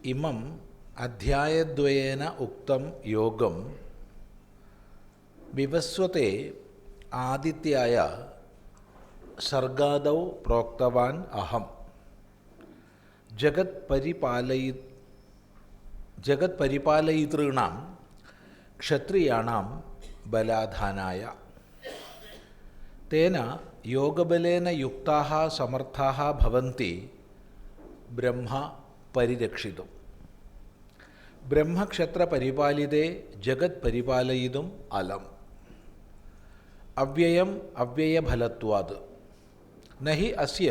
ഇമം അധ്യായദ്വയേന ഉക്തം യോഗം വിവസ്വത്തെ ആദിത്യായ സർഗാദൗ പ്രോക്തവാൻ അഹം ജഗത്പരിപാലയിതॄണാം ക്ഷത്രിയാണാം ബലാധാനായ തേന യോഗബലേന യുക്താഃ സമർത്ഥാഃ ഭവന്തി ബ്രഹ്മ പരിരക്ഷിതും ബ്രഹ്മക്ഷത്രപരിപാലിതേ ജഗത് പരിപാലയിതും അലം അവ്യയം അവ്യയഫലത്വാത് നഹി അസ്യ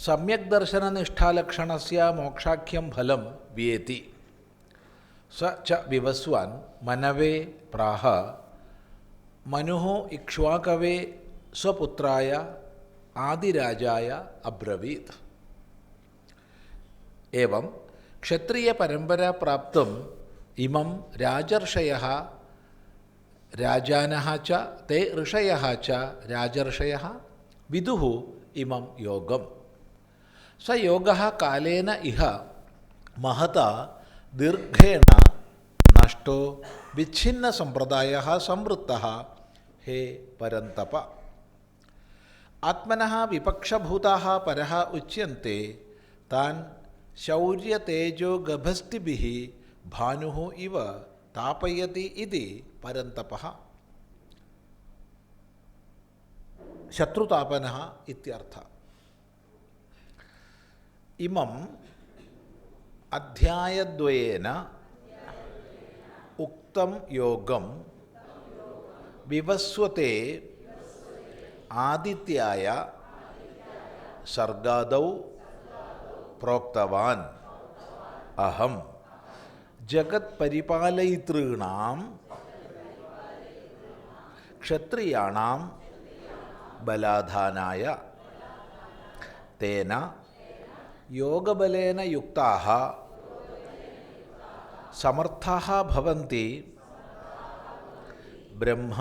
സമ്യക് ദർശനനിഷ്ഠാലക്ഷണസ്യ മോക്ഷാഖ്യം ഫലം വ്യേതി സ ച വിവസ്വാൻ മനവേ പ്രാഹ മനുഃ ഇക്ഷ്വാകവേ സ്വപുത്രായ ആദിരാജായ അബ്രവീത് एवं क्षत्रियपरम्पराप्राप्तुम् इमं राजर्षयः राजानः च ते ऋषयः च राजर्षयः विदुः इमं योगं स योगः कालेन इह महता दीर्घेण नष्टो विच्छिन्नसम्प्रदायः संवृत्तः हे परन्तप आत्मनः विपक्षभूताः परः उच्यन्ते तान् शौर्यतेजो गभस्तिभिः भानुः इव तापयति इति परन्तपः शत्रुतापनः इत्यर्थः। इमम् अध्यायद्वयेन उक्तं योगं विवस्वते आदित्याय सर्गादौ प्रोक्तवान् अहं जगत्परिपालयितॄणां क्षत्रियाणां बलाधानाय तेन योगबलेन युक्ताः समर्थाः भवन्ति ब्रह्म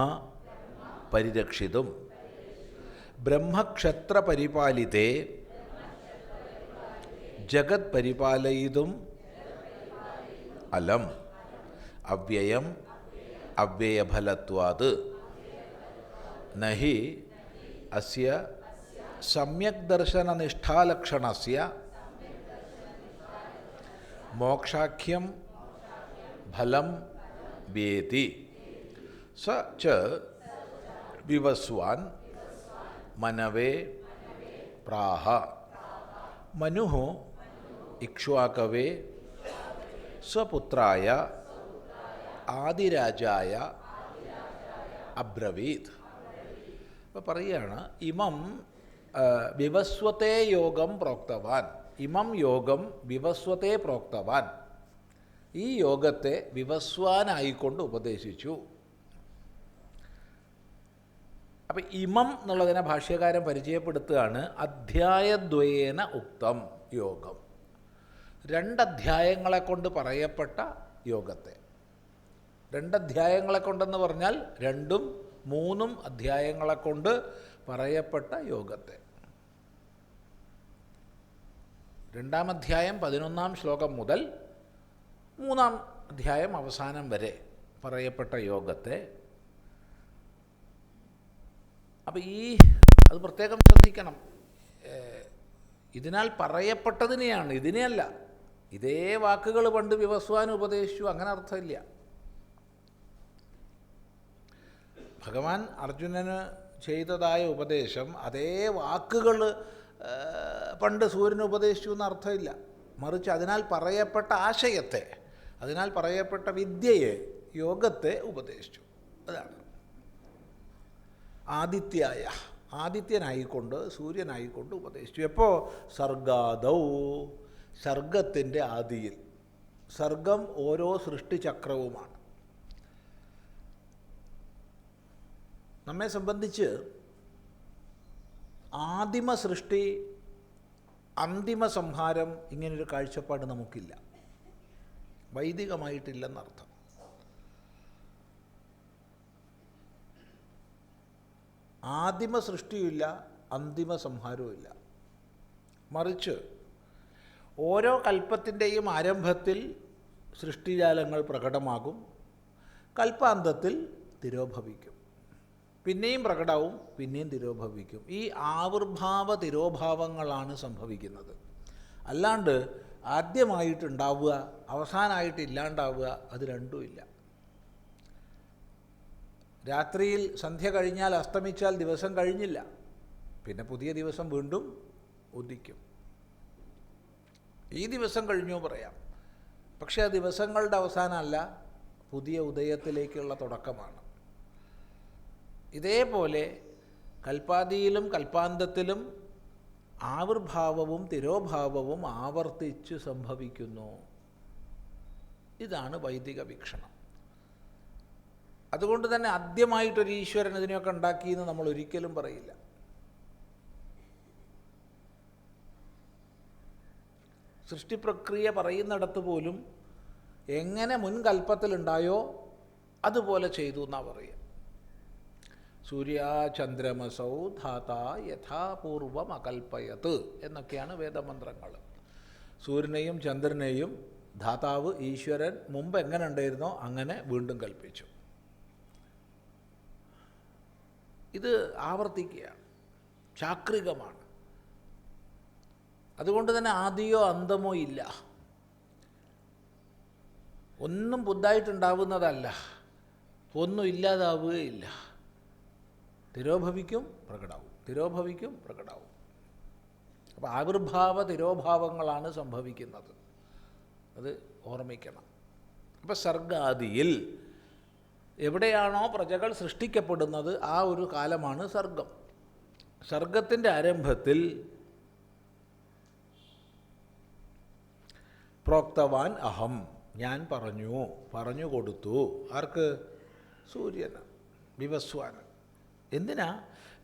परिरक्षितुं ब्रह्मक्षत्रपरिपालिते जगत परिपालयितुम् अलम अव्ययम अव्ययफलत्वात् नहि अस्य सम्यक् दर्शननिष्ठालक्षणस्य मोक्षाख्यं फलं व्യേതി स च विवस्वान् मनवे प्राह मनुः इक्ष्वाकवे स्वपुत्राय ആദിരാജായ അബ്രവീത്. അപ്പോൾ പറയുകയാണ് ഇമം വിവസ്വത്തെ യോഗം പ്രോക്തവാൻ, ഇമം യോഗം വിവസ്വത്തെ പ്രോക്തവാൻ, ഈ യോഗത്തെ വിവസ്വാനായിക്കൊണ്ട് ഉപദേശിച്ചു. അപ്പം ഇമം എന്നുള്ളതിനെ ഭാഷ്യകാരൻ പരിചയപ്പെടുത്തുകയാണ് അധ്യായദ്വയേന ഉക്തം യോഗം, രണ്ടധ്യായങ്ങളെ കൊണ്ട് പറയപ്പെട്ട യോഗത്തെ. രണ്ടധ്യായങ്ങളെ കൊണ്ടെന്ന് പറഞ്ഞാൽ 2ഉം 3ഉം അധ്യായങ്ങളെ കൊണ്ട് പറയപ്പെട്ട യോഗത്തെ. 2ാം അധ്യായം 11ാം ശ്ലോകം മുതൽ 3ാം അധ്യായം അവസാനം വരെ പറയപ്പെട്ട യോഗത്തെ. അപ്പോൾ അത് പ്രത്യേകം ശ്രദ്ധിക്കണം. ഇതിനാൽ പറയപ്പെട്ടതിനെയാണ്, ഇതിനെയല്ല. ഇതേ വാക്കുകൾ പണ്ട് വിവസ്വാൻ ഉപദേശിച്ചു, അങ്ങനെ അർത്ഥമില്ല. ഭഗവാൻ അർജുനന് ചെയ്തതായ ഉപദേശം അതേ വാക്കുകൾ പണ്ട് സൂര്യന് ഉപദേശിച്ചു എന്ന് അർത്ഥമില്ല. മറിച്ച് അതിനാൽ പറയപ്പെട്ട ആശയത്തെ, അതിനാൽ പറയപ്പെട്ട വിദ്യയെ, യോഗത്തെ ഉപദേശിച്ചു. അതാണ് ആദിത്യായ, ആദിത്യനായിക്കൊണ്ട് സൂര്യനായിക്കൊണ്ട് ഉപദേശിച്ചു. എപ്പോൾ? സർഗാദൗ, സർഗത്തിൻ്റെ ആദിയിൽ. സർഗം ഓരോ സൃഷ്ടിചക്രവുമാണ്. നമ്മെ സംബന്ധിച്ച് ആദിമ സൃഷ്ടി, അന്തിമ സംഹാരം, ഇങ്ങനൊരു കാഴ്ചപ്പാട് നമുക്കില്ല, വൈദികമായിട്ടില്ലെന്നർത്ഥം. ആദിമ സൃഷ്ടിയുമില്ല, അന്തിമ സംഹാരവുമില്ല. മറിച്ച് ഓരോ കൽപ്പത്തിൻ്റെയും ആരംഭത്തിൽ സൃഷ്ടിജാലങ്ങൾ പ്രകടമാകും, കൽപ്പാന്തത്തിൽ തിരോഭവിക്കും, പിന്നെയും പ്രകടവും പിന്നെയും തിരോഭവിക്കും. ഈ ആവിർഭാവ തിരോഭാവങ്ങളാണ് സംഭവിക്കുന്നത്. അല്ലാണ്ട് ആദ്യമായിട്ടുണ്ടാവുക അവസാനമായിട്ട് ഇല്ലാണ്ടാവുക അത് രണ്ടുമില്ല. രാത്രിയിൽ സന്ധ്യ കഴിഞ്ഞാൽ അസ്തമിച്ചാൽ ദിവസം കഴിഞ്ഞില്ല, പിന്നെ പുതിയ ദിവസം വീണ്ടും ഉദിക്കും. ഈ ദിവസം കഴിഞ്ഞു പറയാം, പക്ഷേ ആ ദിവസങ്ങളുടെ അവസാനമല്ല, പുതിയ ഉദയത്തിലേക്കുള്ള തുടക്കമാണ്. ഇതേപോലെ കൽപ്പാദിയിലും കൽപ്പാന്തത്തിലും ആവിർഭാവവും തിരോഭാവവും ആവർത്തിച്ച് സംഭവിക്കുന്നു. ഇതാണ് വൈദിക വീക്ഷണം. അതുകൊണ്ട് തന്നെ ആദ്യമായിട്ടൊരു ഈശ്വരൻ ഇതിനെയൊക്കെ ഉണ്ടാക്കിയെന്ന് നമ്മൾ ഒരിക്കലും പറയില്ല. സൃഷ്ടിപ്രക്രിയ പറയുന്നിടത്ത് പോലും എങ്ങനെ മുൻകൽപ്പത്തിലുണ്ടായോ അതുപോലെ ചെയ്തു എന്നാണ് പറയുക. സൂര്യാചന്ദ്രമസൗ ധാത യഥാപൂർവം അകൽപ്പയത് എന്നൊക്കെയാണ് വേദമന്ത്രങ്ങൾ. സൂര്യനെയും ചന്ദ്രനെയും ധാതാവ് ഈശ്വരൻ മുമ്പ് എങ്ങനെ ഉണ്ടായിരുന്നോ അങ്ങനെ വീണ്ടും കൽപ്പിച്ചു. ഇത് ആവർത്തിക്കുകയാണ്, ചാക്രികമാണ്. അതുകൊണ്ട് തന്നെ ആദിയോ അന്തമോ ഇല്ല. ഒന്നും പുതുതായിട്ടുണ്ടാവുന്നതല്ല, ഒന്നും ഇല്ലാതാവുകയില്ല. തിരോഭവിക്കും പ്രകടാവും, തിരോഭവിക്കും പ്രകടാവും. അപ്പോൾ ആവിർഭാവ തിരോഭാവങ്ങളാണ് സംഭവിക്കുന്നത്, അത് ഓർമ്മിക്കണം. അപ്പോൾ സർഗാദിയിൽ എവിടെയാണോ പ്രജകൾ സൃഷ്ടിക്കപ്പെടുന്നത് ആ ഒരു കാലമാണ് സർഗം. സർഗത്തിൻ്റെ ആരംഭത്തിൽ പ്രോക്തവാൻ അഹം, ഞാൻ പറഞ്ഞു കൊടുത്തു. ആർക്ക്? സൂര്യന്, വിവസ്വാന്. എന്തിനാ?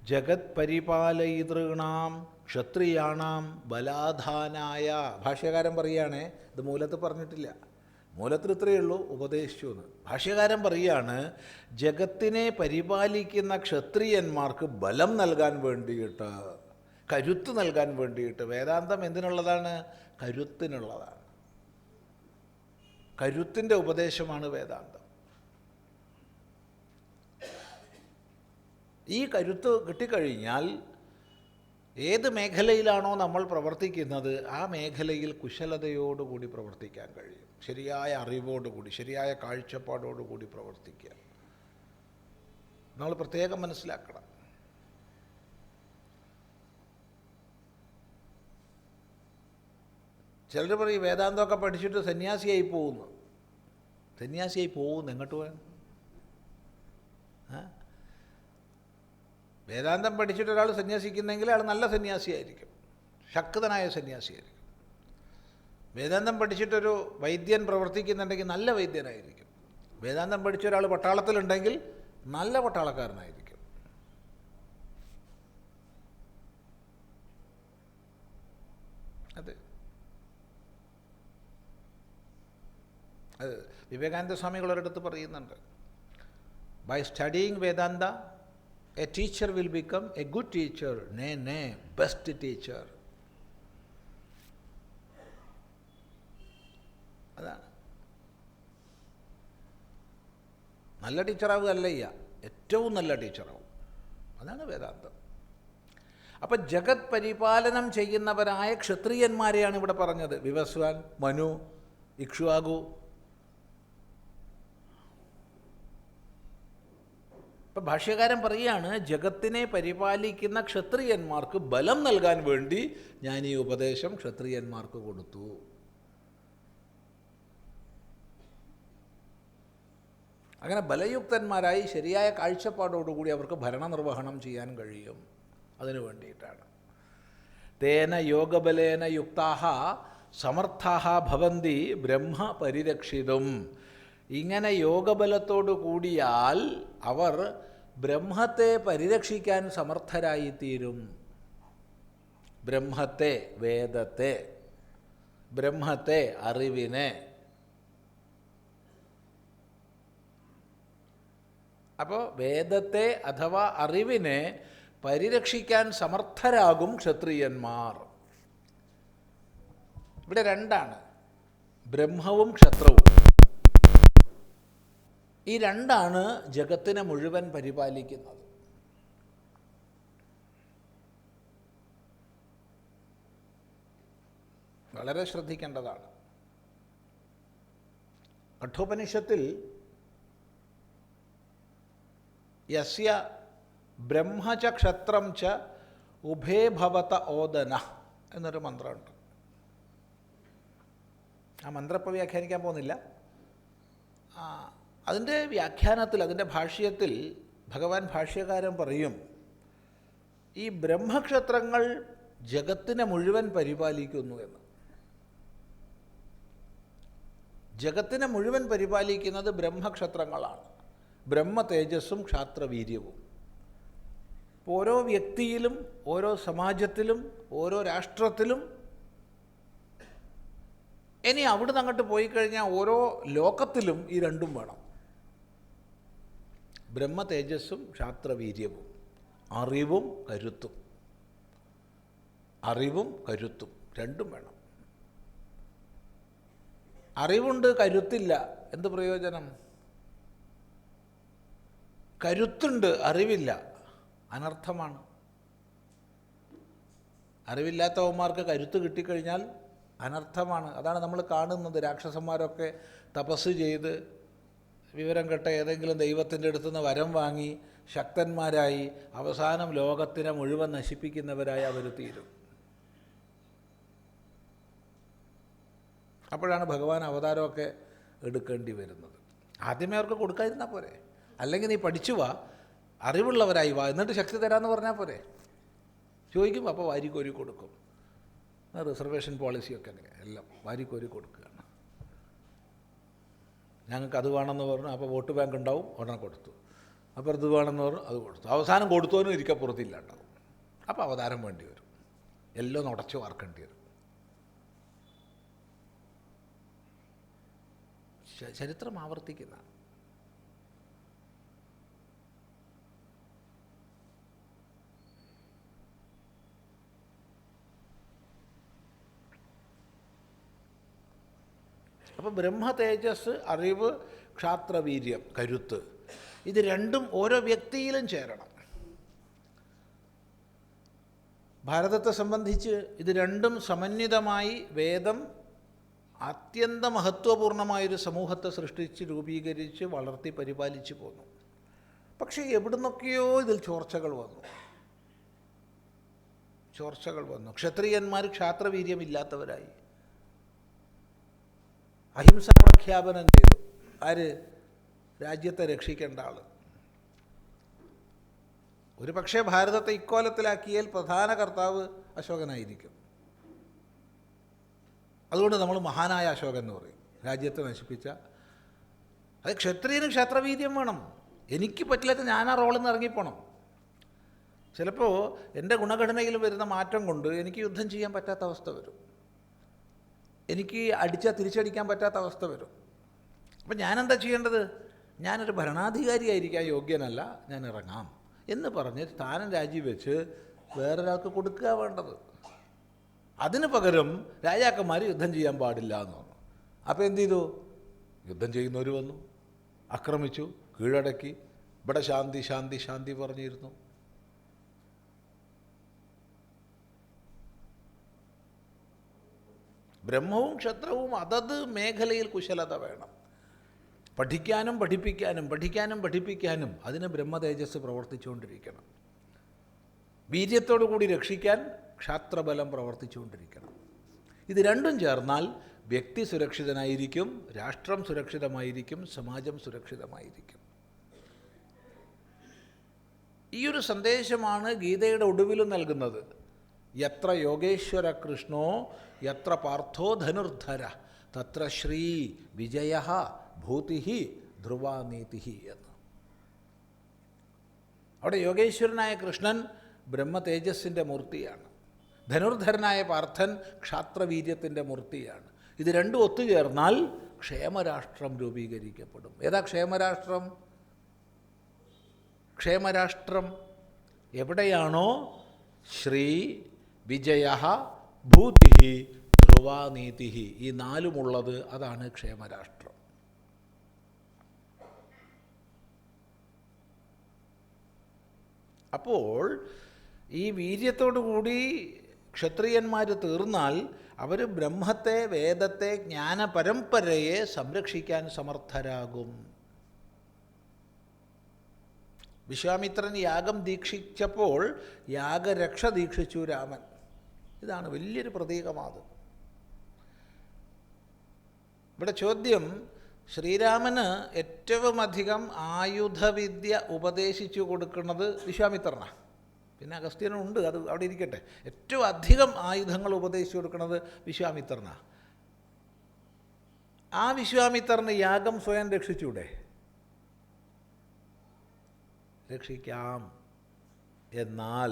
ജഗത് പരിപാലയിതൃണാം ക്ഷത്രിയാണാം ബലാധാനായ. ഭാഷ്യകാരൻ പറയുകയാണേ, ഇത് മൂലത്ത് പറഞ്ഞിട്ടില്ല, മൂലത്തിൽ ഇത്രയേ ഉള്ളൂ, ഉപദേശിച്ചു എന്ന്. ഭാഷ്യകാരൻ പറയുകയാണ്, ജഗത്തിനെ പരിപാലിക്കുന്ന ക്ഷത്രിയന്മാർക്ക് ബലം നൽകാൻ വേണ്ടിയിട്ട്, കരുത്ത് നൽകാൻ വേണ്ടിയിട്ട്. വേദാന്തം എന്തിനുള്ളതാണ്? കരുത്തിനുള്ളതാണ്. കരുത്തിൻ്റെ ഉപദേശമാണ് വേദാന്തം. ഈ കരുത്ത് കിട്ടിക്കഴിഞ്ഞാൽ ഏത് മേഖലയിലാണോ നമ്മൾ പ്രവർത്തിക്കുന്നത് ആ മേഖലയിൽ കുശലതയോടുകൂടി പ്രവർത്തിക്കാൻ കഴിയും. ശരിയായ അറിവോടുകൂടി, ശരിയായ കാഴ്ചപ്പാടോടുകൂടി പ്രവർത്തിക്കുക. നമ്മൾ പ്രത്യേകം മനസ്സിലാക്കണം. ചിലർ പറയും വേദാന്തമൊക്കെ പഠിച്ചിട്ട് സന്യാസിയായി പോകുന്നു. സന്യാസിയായി പോകുന്നു എങ്ങോട്ട് പോകാൻ? വേദാന്തം പഠിച്ചിട്ട് ഒരാൾ സന്യാസിക്കുന്നെങ്കിൽ അയാൾ നല്ല സന്യാസിയായിരിക്കും, ശക്തനായ സന്യാസിയായിരിക്കും. വേദാന്തം പഠിച്ചിട്ടൊരു വൈദ്യൻ പ്രവർത്തിക്കുന്നുണ്ടെങ്കിൽ നല്ല വൈദ്യനായിരിക്കും. വേദാന്തം പഠിച്ച ഒരാൾ പട്ടാളത്തിലുണ്ടെങ്കിൽ നല്ല പട്ടാളക്കാരനായിരിക്കും. അത് വിവേകാനന്ദ സ്വാമികൾ ഒരിടത്ത് പറയുന്നുണ്ട്, by studying Vedanta a teacher will become a good teacher, നേ ബെസ്റ്റ് ടീച്ചർ. അതാണ് നല്ല ടീച്ചറാവുകയല്ല ചെയ്യുക, ഏറ്റവും നല്ല ടീച്ചറാവും. അതാണ് വേദാന്തം. അപ്പം ജഗത് പരിപാലനം ചെയ്യുന്നവരായ ക്ഷത്രിയന്മാരെയാണ് ഇവിടെ പറഞ്ഞത്. വിവസ്വാൻ, മനു, ഇക്ഷ്വാകു. ഇപ്പം ഭാഷ്യകാരൻ പറയുകയാണ്, ജഗത്തിനെ പരിപാലിക്കുന്ന ക്ഷത്രിയന്മാർക്ക് ബലം നൽകാൻ വേണ്ടി ഞാൻ ഈ ഉപദേശം ക്ഷത്രിയന്മാർക്ക് കൊടുത്തു. അങ്ങനെ ബലയുക്തന്മാരായി ശരിയായ കാഴ്ചപ്പാടോടുകൂടി അവർക്ക് ഭരണനിർവഹണം ചെയ്യാൻ കഴിയും. അതിനു വേണ്ടിയിട്ടാണ്. തേന യോഗബലേന യുക്താഹ സമർത്ഥാഹ ഭവന്തി ബ്രഹ്മ പരിരക്ഷിതും. ഇങ്ങനെ യോഗബലത്തോടു കൂടിയാൽ അവർ ബ്രഹ്മത്തെ പരിരക്ഷിക്കാൻ സമർത്ഥരായിത്തീരും. ബ്രഹ്മത്തെ, വേദത്തെ, ബ്രഹ്മത്തെ, അറിവിനെ. അപ്പോൾ വേദത്തെ അഥവാ അറിവിനെ പരിരക്ഷിക്കാൻ സമർത്ഥരാകും ക്ഷത്രിയന്മാർ. ഇവിടെ രണ്ടാണ്, ബ്രഹ്മവും ക്ഷത്രവും. ഈ രണ്ടാണ് ജഗത്തിനെ മുഴുവൻ പരിപാലിക്കുന്നത്. വളരെ ശ്രദ്ധിക്കേണ്ടതാണ്. കഠോപനിഷത്തിൽ യസ്യ ബ്രഹ്മച ക്ഷത്രം ച ഉഭേ ഭവത ഓദന എന്നൊരു മന്ത്രമുണ്ട്. ആ മന്ത്രം ഇപ്പോൾ വ്യാഖ്യാനിക്കാൻ പോകുന്നില്ല. അതിൻ്റെ വ്യാഖ്യാനത്തിൽ, അതിൻ്റെ ഭാഷ്യത്തിൽ ഭഗവാൻ ഭാഷ്യകാരൻ പറയും, ഈ ബ്രഹ്മക്ഷത്രങ്ങൾ ജഗത്തിനെ മുഴുവൻ പരിപാലിക്കുന്നു എന്ന്. ജഗത്തിനെ മുഴുവൻ പരിപാലിക്കുന്നത് ബ്രഹ്മക്ഷത്രങ്ങളാണ്. ബ്രഹ്മ തേജസ്സും ക്ഷാത്രവീര്യവും. ഓരോ വ്യക്തിയിലും, ഓരോ സമാജത്തിലും, ഓരോ രാഷ്ട്രത്തിലും, ഇനി അവിടുന്ന് അങ്ങോട്ട് പോയി കഴിഞ്ഞാൽ ഓരോ ലോകത്തിലും ഈ രണ്ടും വേണം. ബ്രഹ്മ തേജസ്സും ക്ഷാത്രവീര്യവും, അറിവും കരുത്തും. അറിവും കരുത്തും രണ്ടും വേണം. അറിവുണ്ട്, കരുത്തില്ല, എന്ത് പ്രയോജനം? കരുത്തുണ്ട്, അറിവില്ല, അനർത്ഥമാണ്. അറിവില്ലാത്തവന്മാർക്ക് കരുത്ത് കിട്ടിക്കഴിഞ്ഞാൽ അനർത്ഥമാണ്. അതാണ് നമ്മൾ കാണുന്നത്. രാക്ഷസന്മാരൊക്കെ തപസ് ചെയ്ത് വിവരം കെട്ട ഏതെങ്കിലും ദൈവത്തിൻ്റെ അടുത്തുനിന്ന് വരം വാങ്ങി ശക്തന്മാരായി അവസാനം ലോകത്തിനെ മുഴുവൻ നശിപ്പിക്കുന്നവരായി അവർ തീരും. അപ്പോഴാണ് ഭഗവാൻ അവതാരമൊക്കെ എടുക്കേണ്ടി വരുന്നത്. ആദ്യമേ അവർക്ക് കൊടുക്കാതിരുന്നാൽ പോരെ? അല്ലെങ്കിൽ നീ പഠിച്ചു വാ, അറിവുള്ളവരായി വാ, എന്നിട്ട് ശക്തി തരാമെന്ന് പറഞ്ഞാൽ പോരെ? ചോദിക്കും, അപ്പോൾ വാരിക്കോരി കൊടുക്കും. റിസർവേഷൻ പോളിസിയൊക്കെ അങ്ങനെ എല്ലാം വാരിക്കോരി കൊടുക്കുകയാണ്. ഞങ്ങൾക്ക് അത് വേണമെന്ന് പറഞ്ഞു, അപ്പോൾ വോട്ട് ബാങ്ക് ഉണ്ടാവും, ഉടനെ കൊടുത്തു. അപ്പോൾ ഇത് വേണമെന്ന് പറഞ്ഞു, അത് കൊടുത്തു. അവസാനം കൊടുത്തോനും ഇരിക്കപ്പുറത്തില്ല ഉണ്ടാവും. അപ്പോൾ അവതാരം വേണ്ടി വരും, എല്ലാം ഉടച്ചു വാർക്കേണ്ടി വരും. ചരിത്രം ആവർത്തിക്കുന്ന. അപ്പോൾ ബ്രഹ്മ തേജസ്, അറിവ്, ക്ഷാത്രവീര്യം, കരുത്ത്, ഇത് രണ്ടും ഓരോ വ്യക്തിയിലും ചേരണം. ഭാരതത്തെ സംബന്ധിച്ച് ഇത് രണ്ടും സമന്വിതമായി വേദം അത്യന്ത മഹത്വപൂർണമായൊരു സമൂഹത്തെ സൃഷ്ടിച്ച് രൂപീകരിച്ച് വളർത്തി പരിപാലിച്ചു പോന്നു. പക്ഷേ എവിടുന്നൊക്കെയോ ഇതിൽ ചോർച്ചകൾ വന്നു. ക്ഷത്രിയന്മാർ ക്ഷാത്രവീര്യമില്ലാത്തവരായി. അഹിംസ പ്രഖ്യാപനം ചെയ്തു. ആര്? രാജ്യത്തെ രക്ഷിക്കേണ്ട ആൾ. ഒരു പക്ഷേ ഭാരതത്തെ ഇക്കോലത്തിലാക്കിയാൽ പ്രധാന കർത്താവ് അശോകനായിരിക്കും. അതുകൊണ്ട് നമ്മൾ മഹാനായ അശോകൻ എന്ന് പറയും. രാജ്യത്തെ നശിപ്പിച്ച. അത് ക്ഷത്രിയന് ക്ഷാത്രവീര്യം വേണം. എനിക്ക് പറ്റില്ലാത്ത ഞാൻ ആ റോളിൽ നിന്ന് ഇറങ്ങിപ്പോണം. ചിലപ്പോൾ എൻ്റെ ഗുണഘടനയിൽ വരുന്ന മാറ്റം കൊണ്ട് എനിക്ക് യുദ്ധം ചെയ്യാൻ പറ്റാത്ത അവസ്ഥ വരും. എനിക്ക് അടിച്ചാൽ തിരിച്ചടിക്കാൻ പറ്റാത്ത അവസ്ഥ വരും. അപ്പം ഞാനെന്താ ചെയ്യേണ്ടത്? ഞാനൊരു ഭരണാധികാരിയായിരിക്കാൻ യോഗ്യനല്ല, ഞാൻ ഇറങ്ങാം എന്ന് പറഞ്ഞ് സ്ഥാനം രാജിവെച്ച് വേറൊരാൾക്ക് കൊടുക്കുക വേണ്ടത്. അതിന് പകരം രാജാക്കന്മാർ യുദ്ധം ചെയ്യാൻ പാടില്ല എന്ന് പറഞ്ഞു. അപ്പോൾ എന്ത് ചെയ്തു? യുദ്ധം ചെയ്യുന്നവർ വന്നു, ആക്രമിച്ചു, കീഴടക്കി. ഇവിടെ ശാന്തി ശാന്തി ശാന്തി പറഞ്ഞിരുന്നു. ബ്രഹ്മവും ക്ഷത്രവും അതത് മേഖലയിൽ കുശലത വേണം. പഠിക്കാനും പഠിപ്പിക്കാനും അതിന് ബ്രഹ്മതേജസ് പ്രവർത്തിച്ചുകൊണ്ടിരിക്കണം. വീര്യത്തോടു കൂടി രക്ഷിക്കാൻ ക്ഷാത്രബലം പ്രവർത്തിച്ചുകൊണ്ടിരിക്കണം. ഇത് രണ്ടും ചേർന്നാൽ വ്യക്തി സുരക്ഷിതനായിരിക്കും, രാഷ്ട്രം സുരക്ഷിതമായിരിക്കും, സമാജം സുരക്ഷിതമായിരിക്കും. ഈയൊരു സന്ദേശമാണ് ഗീതയുടെ ഒടുവിലും നൽകുന്നത്. യത്ര യോഗേശ്വര കൃഷ്ണോ യത്ര പാർത്ഥോ ധനുർധര തത്ര ശ്രീ വിജയ ഭൂതി ധ്രുവാനീതി എന്ന്. അവിടെ യോഗേശ്വരനായ കൃഷ്ണൻ ബ്രഹ്മ തേജസ്സിൻ്റെ മൂർത്തിയാണ്. ധനുർധരനായ പാർത്ഥൻ ക്ഷാത്രവീര്യത്തിൻ്റെ മൂർത്തിയാണ്. ഇത് രണ്ടും ഒത്തുചേർന്നാൽ ക്ഷേമരാഷ്ട്രം രൂപീകരിക്കപ്പെടും. ഏതാ ക്ഷേമരാഷ്ട്രം? ക്ഷേമരാഷ്ട്രം എവിടെയാണോ ശ്രീ വിജയ ഭൂതി ധ്രുവാ നീതി, ഈ നാലുമുള്ളത് അതാണ് ക്ഷേമരാഷ്ട്രം. അപ്പോൾ ഈ വീര്യത്തോടു കൂടി ക്ഷത്രിയന്മാർ തീർന്നാൽ അവർ ബ്രഹ്മത്തെ, വേദത്തെ, ജ്ഞാനപരമ്പരയെ സംരക്ഷിക്കാൻ സമർത്ഥരാകും. വിശ്വാമിത്രൻ യാഗം ദീക്ഷിച്ചപ്പോൾ യാഗരക്ഷ ദീക്ഷിച്ചു രാമൻ. ഇതാണ് വലിയൊരു പ്രതീകമാത്. ഇവിടെ ചോദ്യം, ശ്രീരാമന് ഏറ്റവും അധികം ആയുധവിദ്യ ഉപദേശിച്ചു കൊടുക്കുന്നത് വിശ്വാമിത്രനാണ്. പിന്നെ അഗസ്ത്യനുണ്ട്, അത് അവിടെ ഇരിക്കട്ടെ. ഏറ്റവും അധികം ആയുധങ്ങൾ ഉപദേശിച്ചു കൊടുക്കുന്നത് വിശ്വാമിത്രനാണ്. ആ വിശ്വാമിത്രന് യാഗം സ്വയം രക്ഷിച്ചൂടെ? രക്ഷിക്കാം. എന്നാൽ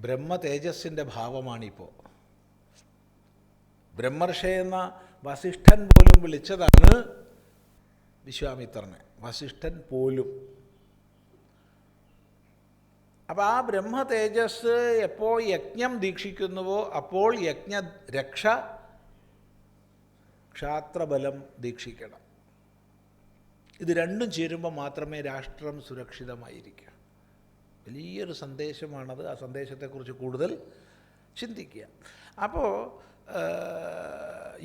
ബ്രഹ്മ തേജസ്സിൻ്റെ ഭാവമാണിപ്പോൾ. ബ്രഹ്മർഷി എന്ന വസിഷ്ഠൻ പോലും വിളിച്ചതാണ് വിശ്വാമിത്രനെ, വസിഷ്ഠൻ പോലും. അപ്പോൾ ആ ബ്രഹ്മ തേജസ് എപ്പോൾ യജ്ഞം ദീക്ഷിക്കുന്നുവോ അപ്പോൾ യജ്ഞരക്ഷ, ക്ഷാത്രബലം ദീക്ഷിക്കണം. ഇത് രണ്ടും ചേരുമ്പോൾ മാത്രമേ രാഷ്ട്രം സുരക്ഷിതമായിരിക്കൂ. വലിയൊരു സന്ദേശമാണത്. ആ സന്ദേശത്തെക്കുറിച്ച് കൂടുതൽ ചിന്തിക്കുക. അപ്പോൾ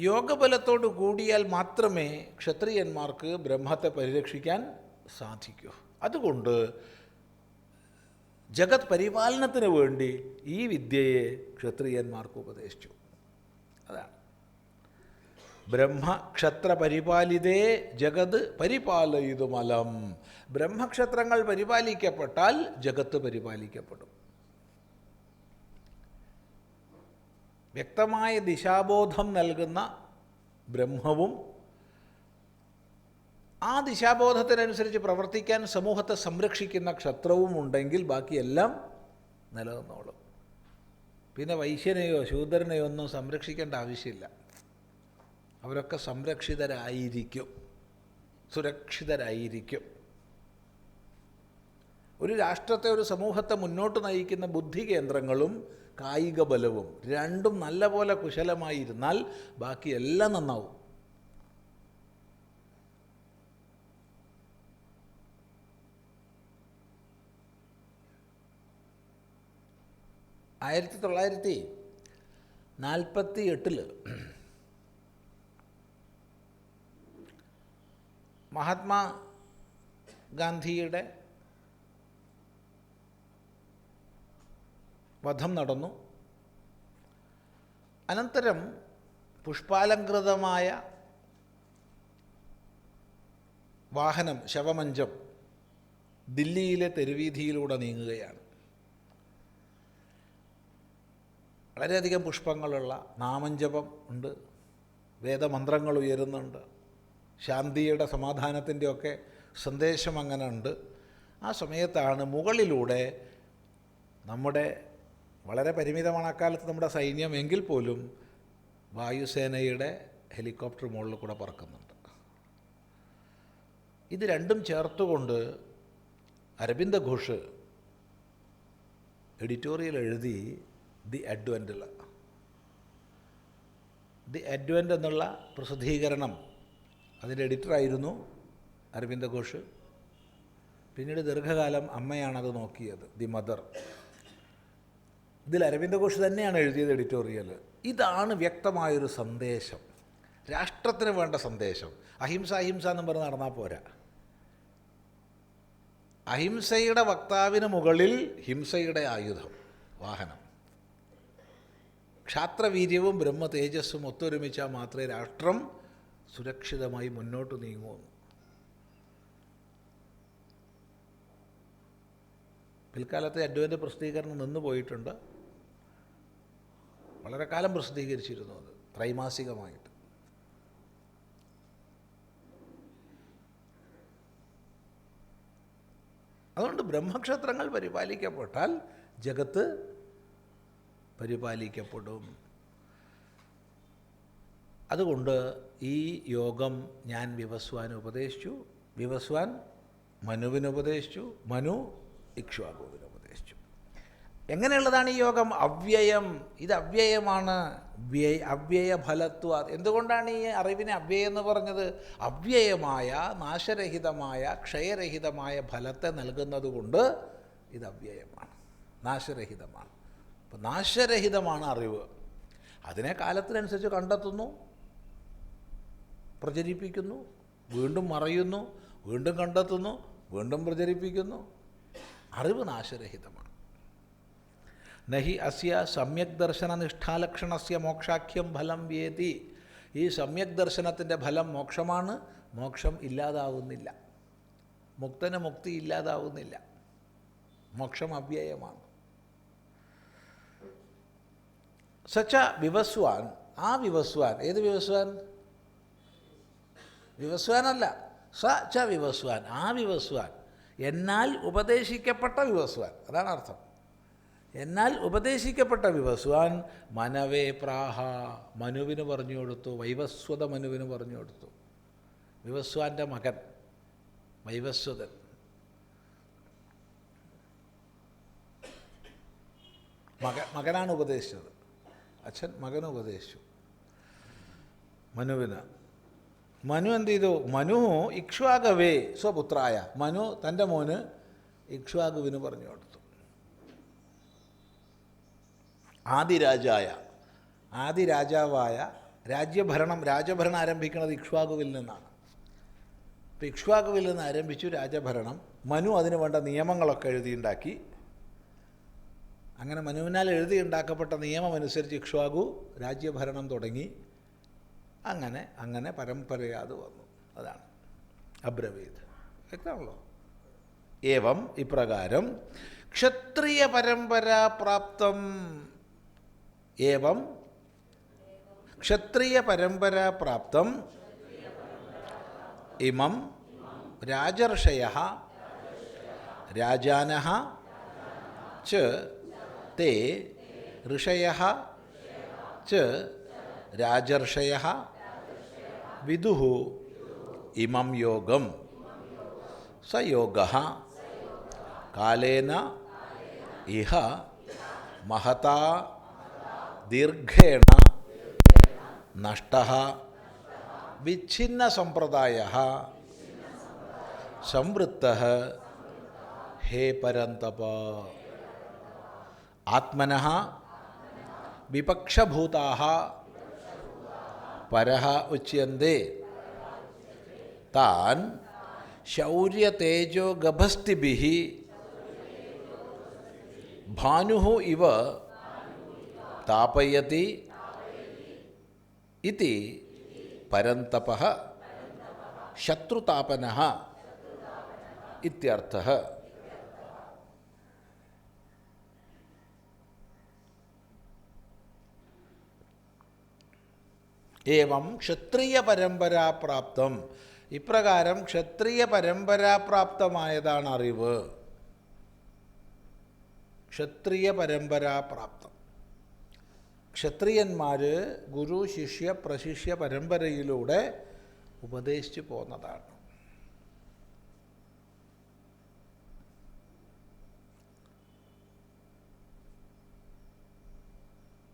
യോഗബലത്തോട് കൂടിയാൽ മാത്രമേ ക്ഷത്രിയന്മാർക്ക് ബ്രഹ്മത്തെ പരിരക്ഷിക്കാൻ സാധിക്കൂ. അതുകൊണ്ട് ജഗത് പരിപാലനത്തിന് വേണ്ടി ഈ വിദ്യയെ ക്ഷത്രിയന്മാർക്ക് ഉപദേശിച്ചു. അതാണ് ബ്രഹ്മക്ഷത്ര പരിപാലിതേ ജഗത് പരിപാലയിതുമലം. ബ്രഹ്മക്ഷത്രങ്ങൾ പരിപാലിക്കപ്പെട്ടാൽ ജഗത്ത് പരിപാലിക്കപ്പെടും. വ്യക്തമായ ദിശാബോധം നൽകുന്ന ബ്രഹ്മവും ആ ദിശാബോധത്തിനനുസരിച്ച് പ്രവർത്തിക്കാൻ സമൂഹത്തെ സംരക്ഷിക്കുന്ന ക്ഷത്രവും ഉണ്ടെങ്കിൽ ബാക്കിയെല്ലാം നിലനിന്നോളും. പിന്നെ വൈശ്യനെയോ ശൂദ്രനെയോ ഒന്നും സംരക്ഷിക്കേണ്ട ആവശ്യമില്ല. അവരൊക്കെ സംരക്ഷിതരായിരിക്കും, സുരക്ഷിതരായിരിക്കും. ഒരു രാഷ്ട്രത്തെ, ഒരു സമൂഹത്തെ മുന്നോട്ട് നയിക്കുന്ന ബുദ്ധി കേന്ദ്രങ്ങളും കായിക ബലവും രണ്ടും നല്ല പോലെ കുശലമായിരുന്നാൽ ബാക്കിയെല്ലാം നന്നാവും. ആയിരത്തി 1948 മഹാത്മാ ഗാന്ധിയുടെ വധം നടന്നു. അനന്തരം പുഷ്പാലങ്കൃതമായ വാഹനം, ശവമഞ്ചം ദില്ലിയിലെ തെരുവീഥിയിലൂടെ നീങ്ങുകയാണ്. വളരെയധികം പുഷ്പങ്ങളുള്ള നാമഞ്ജപം ഉണ്ട്, വേദമന്ത്രങ്ങൾ ഉയരുന്നുണ്ട്, ശാന്തിയുടെ സമാധാനത്തിൻ്റെയൊക്കെ സന്ദേശം അങ്ങനെ ഉണ്ട്. ആ സമയത്താണ് മുകളിലൂടെ നമ്മുടെ വളരെ പരിമിതമാണ് അക്കാലത്ത് നമ്മുടെ സൈന്യം എങ്കിൽ പോലും വായുസേനയുടെ ഹെലികോപ്റ്റർ മുകളിൽ കൂടെ പറക്കുന്നുണ്ട്. ഇത് രണ്ടും ചേർത്തുകൊണ്ട് അരവിന്ദ ഘോഷ് എഡിറ്റോറിയൽ എഴുതി ദി അഡ്വൻ്റിൽ. ദി അഡ്വൻ്റ് എന്നുള്ള പ്രസിദ്ധീകരണം, അതിൻ്റെ എഡിറ്ററായിരുന്നു അരവിന്ദ ഘോഷ്. പിന്നീട് ദീർഘകാലം അമ്മയാണത് നോക്കിയത്, ദി മദർ. ഇതിൽ അരവിന്ദ ഘോഷ് തന്നെയാണ് എഴുതിയത് എഡിറ്റോറിയൽ. ഇതാണ് വ്യക്തമായൊരു സന്ദേശം, രാഷ്ട്രത്തിന് വേണ്ട സന്ദേശം. അഹിംസ അഹിംസ എന്നും പറഞ്ഞ് നടന്നാൽ പോരാ. അഹിംസയുടെ വക്താവിന് മുകളിൽ ഹിംസയുടെ ആയുധം, വാഹനം. ക്ഷാത്രവീര്യവും ബ്രഹ്മ തേജസ്സും ഒത്തൊരുമിച്ചാൽ മാത്രമേ രാഷ്ട്രം സുരക്ഷിതമായി മുന്നോട്ട് നീങ്ങൂ. പിൽക്കാലത്തെ അഡ്വൻ്റ് പ്രസിദ്ധീകരണം നിന്ന് പോയിട്ടുണ്ട്. വളരെ കാലം പ്രസിദ്ധീകരിച്ചിരുന്നു അത് ത്രൈമാസികമായിട്ട്. അതുകൊണ്ട് ബ്രഹ്മക്ഷത്രങ്ങൾ പരിപാലിക്കപ്പെട്ടാൽ ജഗത്ത് പരിപാലിക്കപ്പെടും. അതുകൊണ്ട് ഈ യോഗം ഞാൻ വിവസ്വാന് ഉപദേശിച്ചു, വിവസ്വാൻ മനുവിന് ഉപദേശിച്ചു, മനു ഇക്ഷ്വാകുവിന് ഉപദേശിച്ചു. എങ്ങനെയുള്ളതാണ് ഈ യോഗം? അവ്യയം. ഇത് അവ്യയമാണ്, അവ്യയഫലത്വ. എന്തുകൊണ്ടാണ് ഈ അറിവിനെ അവ്യയം എന്ന് പറഞ്ഞത്? അവ്യയമായ, നാശരഹിതമായ, ക്ഷയരഹിതമായ ഫലത്തെ നൽകുന്നത് കൊണ്ട് ഇത് അവ്യയമാണ്, നാശരഹിതമാണ്. അപ്പം നാശരഹിതമാണ് അറിവ്. അതിനെ കാലത്തിനനുസരിച്ച് കണ്ടെത്തുന്നു, പ്രചരിപ്പിക്കുന്നു, വീണ്ടും മറയുന്നു, വീണ്ടും കണ്ടെത്തുന്നു, വീണ്ടും പ്രചരിപ്പിക്കുന്നു. അറിവ് നാശരഹിതമാണ്. നഹി അസ്യ സമ്യക് ദർശന നിഷ്ഠാലക്ഷണസ്യ മോക്ഷാഖ്യം ഫലം വേതി. ഈ സമ്യക് ദർശനത്തിൻ്റെ ഫലം മോക്ഷമാണ്. മോക്ഷം ഇല്ലാതാവുന്നില്ല, മുക്തന് മുക്തി ഇല്ലാതാവുന്നില്ല. മോക്ഷം അവ്യയമാണ്. സച്ച വിവസ്വാൻ, ആ വിവസ്വാൻ, ഏത് വിവസ്വാൻ? വിവസ്വാനല്ല, സ ച വിവസ്വാൻ, ആ വിവസ്വാൻ, എന്നാൽ ഉപദേശിക്കപ്പെട്ട വിവസ്വാൻ, അതാണ് അർത്ഥം. എന്നാൽ ഉപദേശിക്കപ്പെട്ട വിവസ്വാൻ മനവേ പ്രാഹ, മനുവിന് പറഞ്ഞു കൊടുത്തു, വൈവസ്വത മനുവിന് പറഞ്ഞു കൊടുത്തു. വിവസ്വാൻ്റെ മകൻ വൈവസ്വതൻ. മകനാണ് ഉപദേശിച്ചത്. അച്ഛൻ മകന് ഉപദേശിച്ചു മനുവിന്. മനു എന്ത് ചെയ്തു? മനു ഇക്ഷ്വാകവേ സ്വപുത്രായ, മനു തൻ്റെ മോന് ഇക്ഷ്വാകുവിന് പറഞ്ഞു കൊടുത്തു. ആദിരാജായ, ആദിരാജാവായ, രാജഭരണം ആരംഭിക്കുന്നത് ഇക്ഷ്വാകുവിൽ നിന്നാണ്. അപ്പോൾ ഇക്ഷ്വാകുവിൽ നിന്ന് ആരംഭിച്ചു രാജഭരണം. മനു അതിന് വേണ്ട നിയമങ്ങളൊക്കെ എഴുതിയുണ്ടാക്കി. അങ്ങനെ മനുവിനാൽ എഴുതിയുണ്ടാക്കപ്പെട്ട നിയമമനുസരിച്ച് ഇക്ഷ്വാകു രാജ്യഭരണം തുടങ്ങി. അങ്ങനെ അങ്ങനെ പരമ്പരയാത് വന്നു. അതാണ് അബ്രവീത്. വ്യക്തമാണല്ലോ. ഏവം ഇപ്രകാരം ക്ഷത്രിയ പരമ്പരാ പ്രാപ്തം, ഏവം ക്ഷത്രിയ പരമ്പരാ പ്രാപ്തം ഇമം രാജർഷയഃ രാജാനഃ ച തേ ഋഷയഃ ച രാജർഷയഃ വിദുഃ ഇമം യോഗം. സ യോഗഃ കാലേന ഇഹ മഹതാ ദീർഘേണ നഷ്ടഃ വിച്ഛിന്ന സമ്പ്രദായഃ സംവൃത്തഃ ഹേ പരന്തപ. ആത്മനഃ വിപക്ഷഭൂതാഃ പരഃ ഉച്യന്തെ താൻ ശൗര്യതേജോ ഗഭസ്തിഭിഃ ഭാനുഃ ഇവ താപയതി ഇതി പരന്തപഃ ശത്രുതാപനഃ ഇത്യർത്ഥഃ. ഏവം ക്ഷത്രിയ പരമ്പരാപ്രാപ്തം, ഇപ്രകാരം ക്ഷത്രിയ പരമ്പരാപ്രാപ്തമായതാണ് അറിവ്. ക്ഷത്രിയ പരമ്പരാപ്രാപ്തം. ക്ഷത്രിയന്മാർ ഗുരു ശിഷ്യ പ്രശിഷ്യ പരമ്പരയിലൂടെ ഉപദേശിച്ചു പോന്നതാണ്.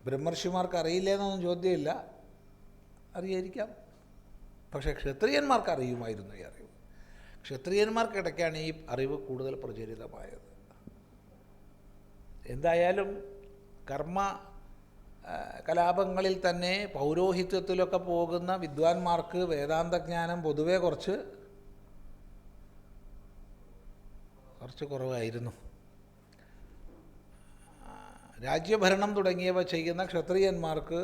ബ്രഹ്മർഷിമാർക്ക് അറിയില്ല എന്നൊന്നും ചോദ്യമില്ല, അറിയായിരിക്കാം. പക്ഷേ ക്ഷത്രിയന്മാർക്ക് അറിയുമായിരുന്നു ഈ അറിവ്. ക്ഷത്രിയന്മാർക്കിടയ്ക്കാണ് ഈ അറിവ് കൂടുതൽ പ്രചരിതമായത്. എന്തായാലും കർമ്മ കലാപങ്ങളിൽ തന്നെ പൗരോഹിത്യത്തിലൊക്കെ പോകുന്ന വിദ്വാൻമാർക്ക് വേദാന്തജ്ഞാനം പൊതുവെ കുറച്ച് കുറവായിരുന്നു. രാജ്യഭരണം തുടങ്ങിയവ ചെയ്യുന്ന ക്ഷത്രിയന്മാർക്ക്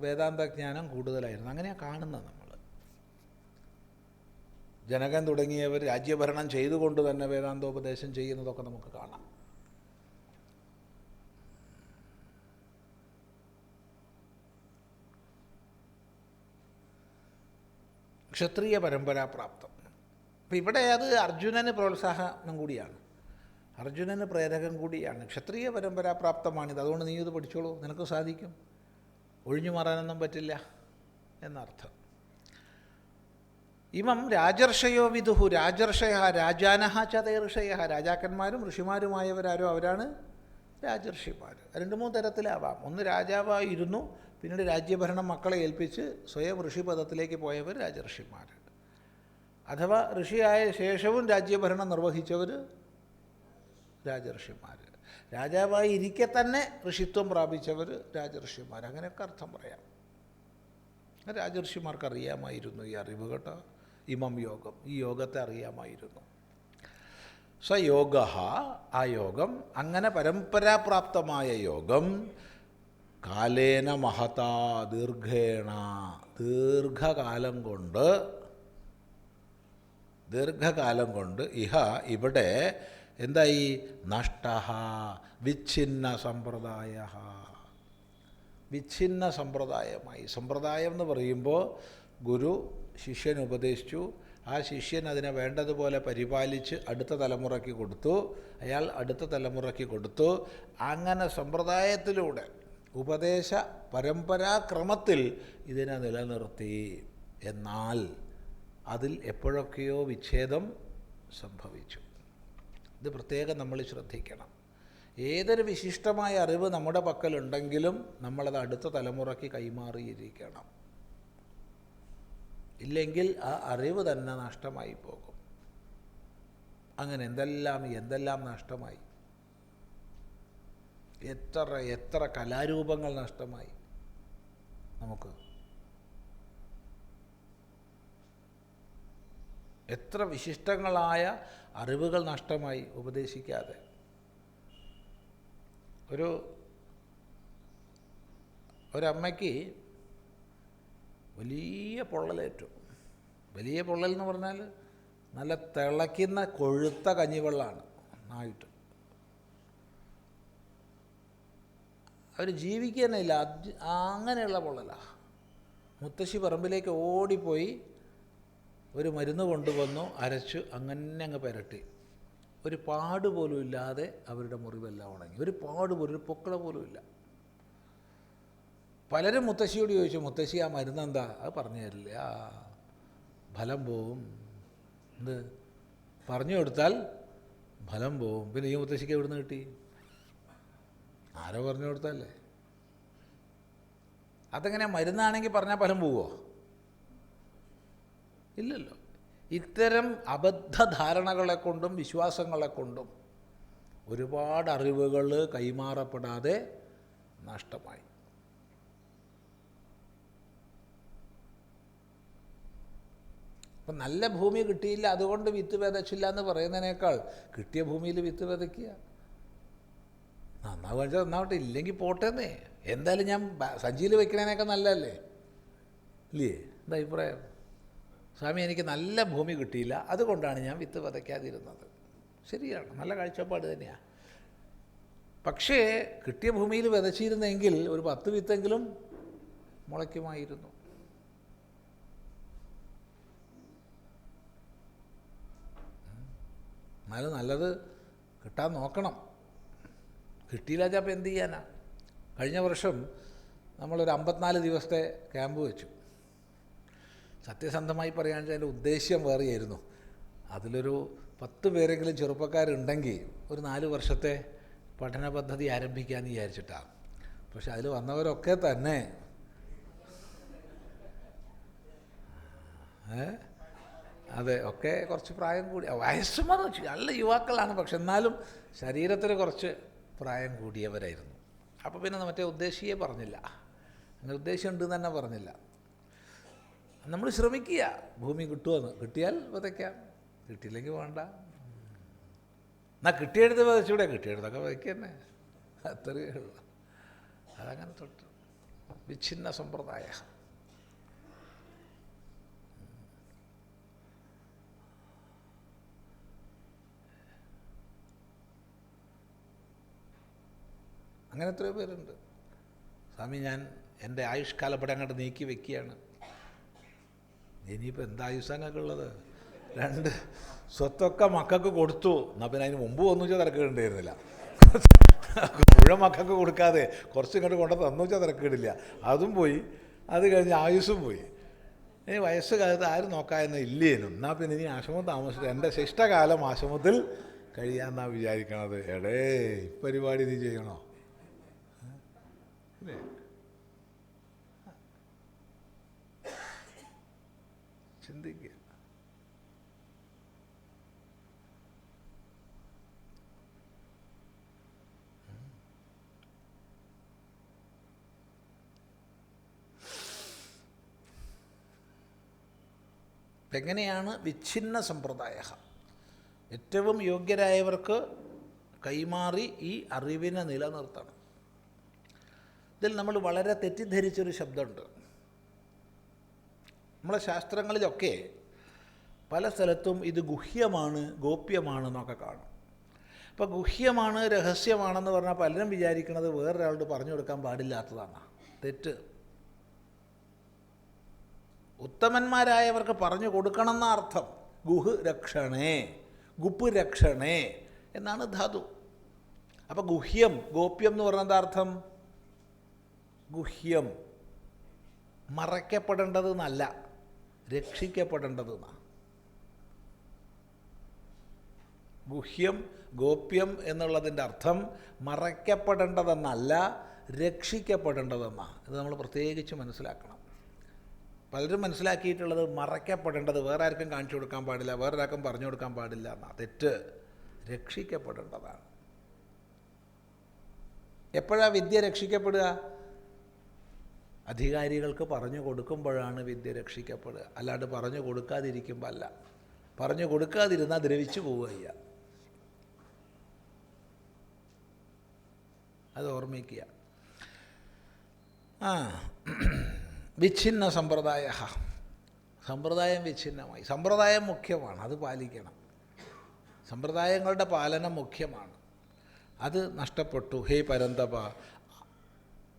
വേദാന്തജ്ഞാനം കൂടുതലായിരുന്നു. അങ്ങനെയാണ് കാണുന്നത് നമ്മൾ. ജനകൻ തുടങ്ങിയവർ രാജ്യഭരണം ചെയ്തുകൊണ്ട് തന്നെ വേദാന്തോപദേശം ചെയ്യുന്നതൊക്കെ നമുക്ക് കാണാം. ക്ഷത്രിയ പരമ്പരാപ്രാപ്തം. അപ്പം ഇവിടെ അത് അർജുനന് പ്രോത്സാഹനം കൂടിയാണ്, അർജുനന് പ്രേരകം കൂടിയാണ്. ക്ഷത്രിയ പരമ്പരാപ്രാപ്തമാണിത്, അതുകൊണ്ട് നീ ഇത് പഠിച്ചോളൂ, നിനക്ക് സാധിക്കും, ഒഴിഞ്ഞു മാറാനൊന്നും പറ്റില്ല എന്നർത്ഥം. ഇമം രാജർഷയോ വിദുഃ രാജർഷയ രാജാനഃ ച തേ ഋഷയഃ. രാജാക്കന്മാരും ഋഷിമാരുമായവരാരോ അവരാണ് രാജർഷിമാർ. 2-3 തരത്തിലാവാം. ഒന്ന് രാജാവായിരുന്നു, പിന്നീട് രാജ്യഭരണം മക്കളെ ഏൽപ്പിച്ച് സ്വയം ഋഷിപദത്തിലേക്ക് പോയവർ രാജഋഷിമാർ. അഥവാ ഋഷിയായ ശേഷവും രാജ്യഭരണം നിർവഹിച്ചവർ രാജഋഷിമാർ. രാജാവായി ഇരിക്കെ തന്നെ ഋഷിത്വം പ്രാപിച്ചവർ രാജഋഷിമാർ. അങ്ങനെയൊക്കെ അർത്ഥം പറയാം. രാജഋഷിമാർക്ക് അറിയാമായിരുന്നു ഈ അറിവ് കേട്ടോ. ഇമം യോഗം, ഈ യോഗത്തെ അറിയാമായിരുന്നു. സയോഗ, ആ യോഗം, അങ്ങനെ പരമ്പരാപ്രാപ്തമായ യോഗം കാലേന മഹതാ ദീർഘേണ, ദീർഘകാലം കൊണ്ട് ഇഹ ഇവിടെ എന്തായി, നഷ്ട വിച്ഛിന്ന സമ്പ്രദായ, വിച്ഛിന്ന സമ്പ്രദായമായി. സമ്പ്രദായം എന്ന് പറയുമ്പോൾ ഗുരു ശിഷ്യന് ഉപദേശിച്ചു, ആ ശിഷ്യൻ അതിനെ വേണ്ടതുപോലെ പരിപാലിച്ച് അടുത്ത തലമുറയ്ക്ക് കൊടുത്തു, അയാൾ അടുത്ത തലമുറയ്ക്ക് കൊടുത്തു. അങ്ങനെ സമ്പ്രദായത്തിലൂടെ ഉപദേശ പരമ്പരാക്രമത്തിൽ ഇതിനെ നിലനിർത്തി. എന്നാൽ അതിൽ എപ്പോഴൊക്കെയോ വിച്ഛേദം സംഭവിച്ചു. ഇത് പ്രത്യേകം നമ്മൾ ശ്രദ്ധിക്കണം. ഏതൊരു വിശിഷ്ടമായ അറിവ് നമ്മുടെ പക്കലുണ്ടെങ്കിലും നമ്മളത് അടുത്ത തലമുറയ്ക്ക് കൈമാറിയിരിക്കണം. ഇല്ലെങ്കിൽ ആ അറിവ് തന്നെ നഷ്ടമായി പോകും. അങ്ങനെ എന്തെല്ലാം നഷ്ടമായി. എത്ര കലാരൂപങ്ങൾ നഷ്ടമായി നമുക്ക്. എത്ര വിശിഷ്ടങ്ങളായ അറിവുകൾ നഷ്ടമായി ഉപദേശിക്കാതെ. ഒരമ്മയ്ക്ക് വലിയ പൊള്ളലേറ്റു. വലിയ പൊള്ളൽ എന്ന് പറഞ്ഞാൽ നല്ല തിളയ്ക്കുന്ന കൊഴുത്ത കഞ്ഞിവെള്ളമാണ് ആയിട്ട്. അവർ ജീവിക്കാനില്ല, അങ്ങനെയുള്ള പൊള്ളലാണ്. മുത്തശ്ശി പറമ്പിലേക്ക് ഓടിപ്പോയി ഒരു മരുന്ന് കൊണ്ടുവന്നു, അരച്ചു അങ്ങനെ അങ്ങ് പുരട്ടി. ഒരു പാട് പോലും ഇല്ലാതെ അവരുടെ മുറിവെല്ലാം ഉണങ്ങി. ഒരു പാട് പോലും, ഒരു പൊക്കള പോലും ഇല്ല. പലരും മുത്തശ്ശിയോട് ചോദിച്ചു, മുത്തശ്ശി ആ മരുന്ന് എന്താ? അത് പറഞ്ഞു തരില്ല, ഫലം പോവും. എന്ത് പറഞ്ഞു കൊടുത്താൽ ഫലം പോവും. പിന്നെ ഈ മുത്തശ്ശിക്ക് എവിടുന്ന് കിട്ടി? ആരോ പറഞ്ഞു കൊടുത്തല്ലേ. അതെങ്ങനെ മരുന്നാണെങ്കിൽ പറഞ്ഞാൽ ഫലം പോവോ? ഇല്ലല്ലോ. ഇത്തരം അബദ്ധധാരണകളെ കൊണ്ടും വിശ്വാസങ്ങളെ കൊണ്ടും ഒരുപാട് അറിവുകൾ കൈമാറപ്പെടാതെ നഷ്ടമായി. അപ്പം നല്ല ഭൂമി കിട്ടിയില്ല, അതുകൊണ്ട് വിത്ത് വിതച്ചില്ല എന്ന് പറയുന്നതിനേക്കാൾ കിട്ടിയ ഭൂമിയിൽ വിത്ത് വിതയ്ക്കുക. നന്നാവുക വെച്ചാൽ നന്നാവട്ടെ, ഇല്ലെങ്കിൽ പോട്ടെന്നേ. എന്തായാലും ഞാൻ സഞ്ചിയിൽ വെക്കണേനൊക്കെ നല്ലതല്ലേ, ഇല്ലേ? എന്താ അഭിപ്രായം? സ്വാമി, എനിക്ക് നല്ല ഭൂമി കിട്ടിയില്ല, അതുകൊണ്ടാണ് ഞാൻ വിത്ത് വിതയ്ക്കാതിരുന്നത്. ശരിയാണ്, നല്ല കാഴ്ചപ്പാട് തന്നെയാണ്. പക്ഷേ കിട്ടിയ ഭൂമിയിൽ വിതച്ചിരുന്നെങ്കിൽ ഒരു 10 വിത്തെങ്കിലും മുളയ്ക്കുമായിരുന്നു. എന്നാലും നല്ലത് കിട്ടാൻ നോക്കണം. കിട്ടിയില്ല അപ്പം എന്ത് ചെയ്യാനാ? കഴിഞ്ഞ വർഷം നമ്മളൊരു 54 ദിവസത്തെ ക്യാമ്പ് വെച്ചു. സത്യസന്ധമായി പറയുകയാണെന്ന് വെച്ചാൽ അതിൻ്റെ ഉദ്ദേശ്യം വേറെയായിരുന്നു. അതിലൊരു 10 പേരെങ്കിലും ചെറുപ്പക്കാരുണ്ടെങ്കിൽ ഒരു 4 വർഷത്തെ പഠന പദ്ധതി ആരംഭിക്കാമെന്ന് വിചാരിച്ചിട്ടാണ്. പക്ഷെ അതിൽ വന്നവരൊക്കെ തന്നെ അതെ, ഒക്കെ കുറച്ച് പ്രായം കൂടി, വയസ്സുമാർ നല്ല യുവാക്കളാണ്, പക്ഷെ എന്നാലും ശരീരത്തിൽ കുറച്ച് പ്രായം കൂടിയവരായിരുന്നു. അപ്പോൾ പിന്നെ മറ്റേ ഉദ്ദേശിയെ പറഞ്ഞില്ല, അങ്ങനെ ഉദ്ദേശമുണ്ടെന്ന് തന്നെ പറഞ്ഞില്ല. നമ്മൾ ശ്രമിക്കുക, ഭൂമി കിട്ടുമെന്ന്. കിട്ടിയാൽ വിതയ്ക്കാം, കിട്ടിയില്ലെങ്കിൽ വേണ്ട. എന്നാൽ കിട്ടിയെടുത്ത് വിതച്ചൂടെ? കിട്ടിയെടുത്തൊക്കെ വിതയ്ക്കുക തന്നെ, അത്രയേ ഉള്ളൂ. അതങ്ങനെ തൊട്ട് വിച്ഛിന്ന സമ്പ്രദായ. അങ്ങനെ എത്രയോ പേരുണ്ട്. സ്വാമി, ഞാൻ എൻ്റെ ആയുഷ്കാലപ്പടി അങ്ങോട്ട് നീക്കി വെക്കുകയാണ്. ഇനിയിപ്പോൾ എന്താ ആയുസാനൊക്കെ ഉള്ളത്? 2 സ്വത്തൊക്കെ മക്കൾക്ക് കൊടുത്തു. എന്നാൽ പിന്നെ അതിന് മുമ്പ് ഒന്നും വെച്ചാൽ തിരക്കേണ്ടിയിരുന്നില്ല. മുഴുവൻ മക്കൾക്ക് കൊടുക്കാതെ കുറച്ച് ഇങ്ങോട്ട് കൊണ്ട് തന്നു വെച്ചാൽ തിരക്കേടില്ല. അതും പോയി, അത് കഴിഞ്ഞ് ആയുസ്സും പോയി. ഇനി വയസ്സ് കാലത്ത് ആരും നോക്കാമെന്ന് ഇല്ലേനും. എന്നാൽ പിന്നെ ഇനി ആശ്രമം താമസിച്ചിട്ട് എൻ്റെ ശിഷ്ടകാലം ആശ്രമത്തിൽ കഴിയാമെന്നാണ് വിചാരിക്കണത്. എടേ, പരിപാടി നീ ചെയ്യണോ? ചിന്തിക്കുക. എങ്ങനെയാണ് വിച്ഛിന്ന സമ്പ്രദായ ഏറ്റവും യോഗ്യരായവർക്ക് കൈമാറി ഈ അറിവിനെ നിലനിർത്തണം. ഇതിൽ നമ്മൾ വളരെ തെറ്റിദ്ധരിച്ചൊരു ശബ്ദമുണ്ട്. നമ്മളെ ശാസ്ത്രങ്ങളിലൊക്കെ പല സ്ഥലത്തും ഇത് ഗുഹ്യമാണ്, ഗോപ്യമാണെന്നൊക്കെ കാണും. അപ്പോൾ ഗുഹ്യമാണ്, രഹസ്യമാണെന്ന് പറഞ്ഞാൽ പലരും വിചാരിക്കുന്നത് വേറൊരാളോട് പറഞ്ഞു കൊടുക്കാൻ പാടില്ലാത്തതാണ്. തെറ്റ്. ഉത്തമന്മാരായവർക്ക് പറഞ്ഞു കൊടുക്കണം എന്ന അർത്ഥം. ഗുഹ് രക്ഷണേ, ഗുപ്പ് രക്ഷണേ എന്നാണ് ധാതു. അപ്പോൾ ഗുഹ്യം, ഗോപ്യം എന്ന് പറഞ്ഞ എന്താ അർത്ഥം? ഗുഹ്യം മറയ്ക്കപ്പെടേണ്ടതെന്നല്ല, രക്ഷിക്കപ്പെടേണ്ടതെന്നാണ്. ഗുഹ്യം ഗോപ്യം എന്നുള്ളതിൻ്റെ അർത്ഥം മറയ്ക്കപ്പെടേണ്ടതെന്നല്ല, രക്ഷിക്കപ്പെടേണ്ടതെന്നാണ്. ഇത് നമ്മൾ പ്രത്യേകിച്ച് മനസ്സിലാക്കണം. പലരും മനസ്സിലാക്കിയിട്ടുള്ളത് മറയ്ക്കപ്പെടേണ്ടത്, വേറെ ആർക്കും കാണിച്ചു കൊടുക്കാൻ പാടില്ല, വേറെ ആർക്കും പറഞ്ഞു കൊടുക്കാൻ പാടില്ല എന്നാണ്. തെറ്റ്. രക്ഷിക്കപ്പെടേണ്ടതാണ്. എപ്പോഴാണ് വിദ്യ രക്ഷിക്കപ്പെടുക? അധികാരികൾക്ക് പറഞ്ഞു കൊടുക്കുമ്പോഴാണ് വിദ്യ രക്ഷിക്കപ്പെടുക, അല്ലാണ്ട് പറഞ്ഞു കൊടുക്കാതിരിക്കുമ്പോൾ അല്ല. പറഞ്ഞു കൊടുക്കാതിരുന്നാൽ ദ്രവിച്ചു പോവുക. അത് ഓർമ്മിക്കുക. വിച്ഛിന്ന സമ്പ്രദായ, സമ്പ്രദായം വിച്ഛിന്നമായി. സമ്പ്രദായം മുഖ്യമാണ്, അത് പാലിക്കണം. സമ്പ്രദായങ്ങളുടെ പാലനം മുഖ്യമാണ്. അത് നഷ്ടപ്പെട്ടു. ഹേ പരന്തപ.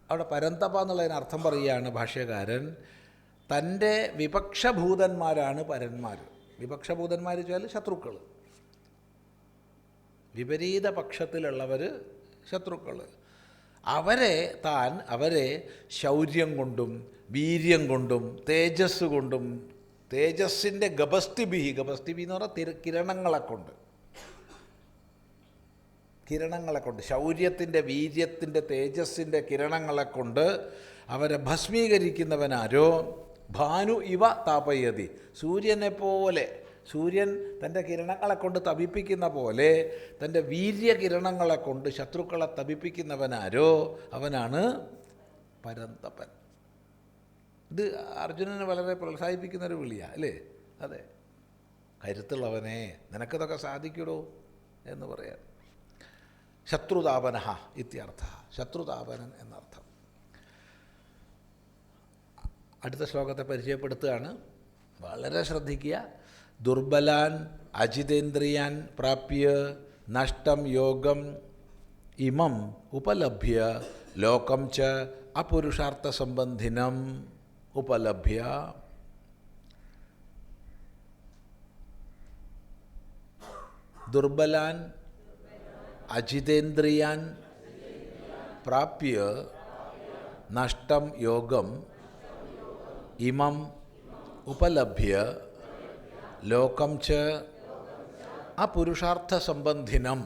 അവിടെ പരന്തപ എന്നുള്ളതിന് അർത്ഥം പറയുകയാണ് ഭാഷ്യകാരൻ. തൻ്റെ വിപക്ഷഭൂതന്മാരാണ് പരന്മാർ. വിപക്ഷഭൂതന്മാർ വെച്ചാൽ ശത്രുക്കൾ, വിപരീത പക്ഷത്തിലുള്ളവർ ശത്രുക്കൾ. അവരെ ശൗര്യം കൊണ്ടും വീര്യം കൊണ്ടും തേജസ് കൊണ്ടും, തേജസ്സിൻ്റെ ഗപസ്തിബി എന്ന് പറഞ്ഞാൽ കിരണങ്ങളെ കൊണ്ട്, ശൗര്യത്തിൻ്റെ, വീര്യത്തിൻ്റെ, തേജസ്സിൻ്റെ കിരണങ്ങളെ കൊണ്ട് അവരെ ഭസ്മീകരിക്കുന്നവനാരോ? ഭാനു ഇവ താപയതി. സൂര്യനെ പോലെ, സൂര്യൻ തൻ്റെ കിരണങ്ങളെ കൊണ്ട് തപിപ്പിക്കുന്ന പോലെ തൻ്റെ വീര്യകിരണങ്ങളെ കൊണ്ട് ശത്രുക്കളെ തപിപ്പിക്കുന്നവനാരോ അവനാണ് പരന്തപൻ. ഇത് അർജുനനെ വളരെ പ്രോത്സാഹിപ്പിക്കുന്നൊരു വിളിയാണ് അല്ലേ? അതെ, കരുത്തുള്ളവനെ, നിനക്കിതൊക്കെ സാധിക്കുടോ എന്ന് പറയാൻ. ശത്രുതാപന ഇത്യർത്ഥ, ശത്രുതാപനൻ എന്നർത്ഥം. അടുത്ത ശ്ലോകത്തെ പരിചയപ്പെടുത്തുകയാണ്, വളരെ ശ്രദ്ധിക്കുക. ദുർബലാൻ അജിതേന്ദ്രിയാൻ പ്രാപ്യ നഷ്ടം യോഗം ഇമം ഉപലഭ്യ ലോകം ച അപുരുഷാർത്ഥ സംബന്ധിനം ഉപലഭ്യ. ദുർബലാൻ അജിതേന്ദ്രിയാൻ പ്രാപ്യ നഷ്ടം യോഗം ഇമം ഉപലഭ്യ ലോകം ച അപുരുഷാർത്ഥ സംബന്ധിനം.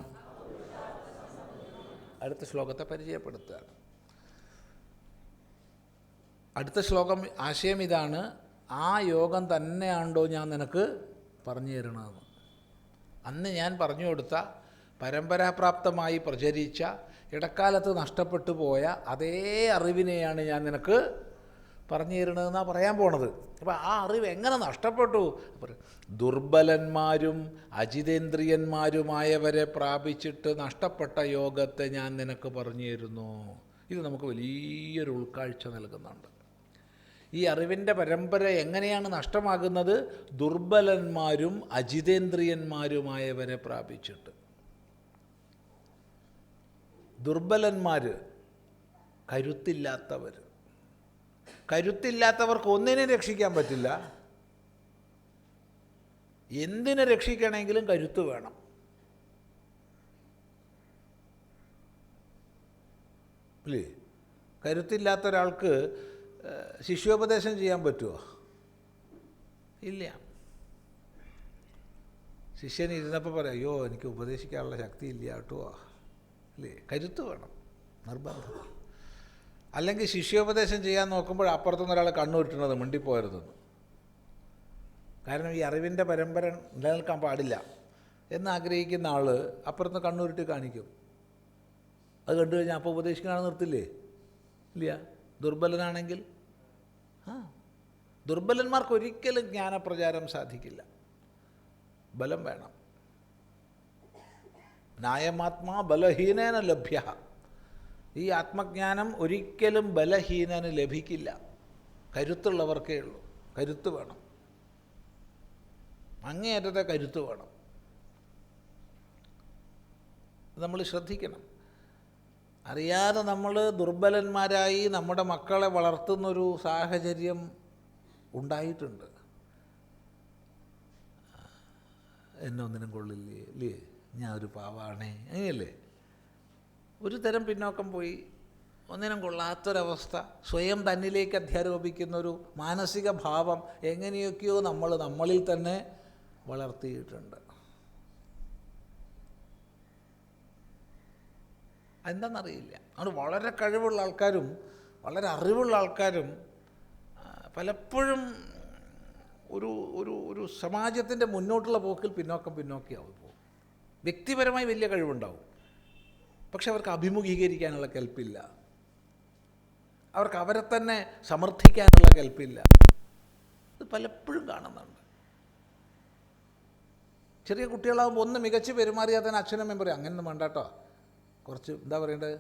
അടുത്ത ശ്ലോകത്തെ പരിചയപ്പെടുത്തുകയാണ്. അടുത്ത ശ്ലോകം ആശയം ഇതാണ്: ആ യോഗം തന്നെയാണോ ഞാൻ നിനക്ക് പറഞ്ഞു തരണമെന്ന്. അന്ന് ഞാൻ പറഞ്ഞു കൊടുത്ത, പരമ്പരാപ്രാപ്തമായി പ്രചരിച്ച, ഇടക്കാലത്ത് നഷ്ടപ്പെട്ടു പോയ അതേ അറിവിനെയാണ് ഞാൻ നിനക്ക് പറഞ്ഞു തരണമെന്നാണ് പറയാൻ പോണത്. അപ്പോൾ ആ അറിവ് എങ്ങനെ നഷ്ടപ്പെട്ടു? ദുർബലന്മാരും അജിതേന്ദ്രിയന്മാരുമായവരെ പ്രാപിച്ചിട്ട് നഷ്ടപ്പെട്ട യോഗത്തെ ഞാൻ നിനക്ക് പറഞ്ഞു തരുന്നു. ഇത് നമുക്ക് വലിയൊരു ഉൾക്കാഴ്ച നൽകുന്നുണ്ട്. ഈ അറിവിൻ്റെ പരമ്പര എങ്ങനെയാണ് നഷ്ടമാകുന്നത്? ദുർബലന്മാരും അജിതേന്ദ്രിയന്മാരുമായവരെ പ്രാപിച്ചിട്ട്. ദുർബലന്മാർ, കരുത്തില്ലാത്തവർക്ക് ഒന്നിനെ രക്ഷിക്കാൻ പറ്റില്ല. എന്തിനെ രക്ഷിക്കണമെങ്കിലും കരുത്ത് വേണം. അല്ലേ? കരുത്തില്ലാത്ത ഒരാൾക്ക് ശിഷ്യോപദേശം ചെയ്യാൻ പറ്റുമോ? ഇല്ല. ശിഷ്യൻ ഇരുന്നപ്പോൾ പറയാം, അയ്യോ എനിക്ക് ഉപദേശിക്കാനുള്ള ശക്തി ഇല്ല കേട്ടോ. അല്ലേ? കരുത്ത് വേണം, നിർബന്ധം. അല്ലെങ്കിൽ ശിഷ്യോപദേശം ചെയ്യാൻ നോക്കുമ്പോൾ അപ്പുറത്തുനിന്ന് ഒരാൾ കണ്ണുരുട്ടുന്നത് മിണ്ടിപ്പോയരുതെന്ന്. കാരണം ഈ അറിവിൻ്റെ പരമ്പര നിലനിൽക്കാൻ പാടില്ല എന്നാഗ്രഹിക്കുന്ന ആൾ അപ്പുറത്ത് കണ്ണുരുട്ടി കാണിക്കും. അത് കണ്ടു കഴിഞ്ഞാൽ അപ്പോൾ ഉപദേശിക്കാണ് നിർത്തില്ലേ? ഇല്ല. ദുർബലനാണെങ്കിൽ ദുർബലന്മാർക്ക് ഒരിക്കലും ജ്ഞാനപ്രചാരം സാധിക്കില്ല. ബലം വേണം. നായമാത്മാ ബലഹീനേന ലഭ്യ. ഈ ആത്മജ്ഞാനം ഒരിക്കലും ബലഹീനന് ലഭിക്കില്ല. കരുത്തുള്ളവർക്കേ ഉള്ളൂ. കരുത്ത് വേണം, അങ്ങേയറ്റത്തെ കരുത്ത് വേണം. നമ്മൾ ശ്രദ്ധിക്കണം. അറിയാതെ നമ്മൾ ദുർബലന്മാരായി നമ്മുടെ മക്കളെ വളർത്തുന്നൊരു സാഹചര്യം ഉണ്ടായിട്ടുണ്ട്. എന്നെ ഒന്നിനും കൊള്ളില്ലേ, ഇല്ലേ, ഞാൻ ഒരു പാവാണേ, അങ്ങനെയല്ലേ? ഒരു തരം പിന്നോക്കം പോയി, ഒന്നിനും കൊള്ളാത്തൊരവസ്ഥ, സ്വയം തന്നിലേക്ക് അധ്യാരോപിക്കുന്നൊരു മാനസിക ഭാവം എങ്ങനെയൊക്കെയോ നമ്മളിൽ തന്നെ വളർത്തിയിട്ടുണ്ട്. എന്താണെന്നറിയില്ല. അതുകൊണ്ട് വളരെ കഴിവുള്ള ആൾക്കാരും വളരെ അറിവുള്ള ആൾക്കാരും പലപ്പോഴും ഒരു ഒരു ഒരു സമാജത്തിൻ്റെ മുന്നോട്ടുള്ള പോക്കിൽ പിന്നോക്കിയാവും പോകും. വ്യക്തിപരമായി വലിയ കഴിവുണ്ടാവും, പക്ഷെ അവർക്ക് അഭിമുഖീകരിക്കാനുള്ള കെൽപ്പില്ല. അവർക്ക് അവരെ തന്നെ സമർത്ഥിക്കാനുള്ള കെൽപ്പില്ല. ഇത് പലപ്പോഴും കാണുന്നുണ്ട്. ചെറിയ കുട്ടികളാകുമ്പോൾ ഒന്ന് മികച്ച് പെരുമാറിയാൽ തന്നെ അച്ഛനമ്മയും പറയും അങ്ങനെയൊന്നും വേണ്ട കേട്ടോ, കുറച്ച് എന്താ പറയേണ്ടത്,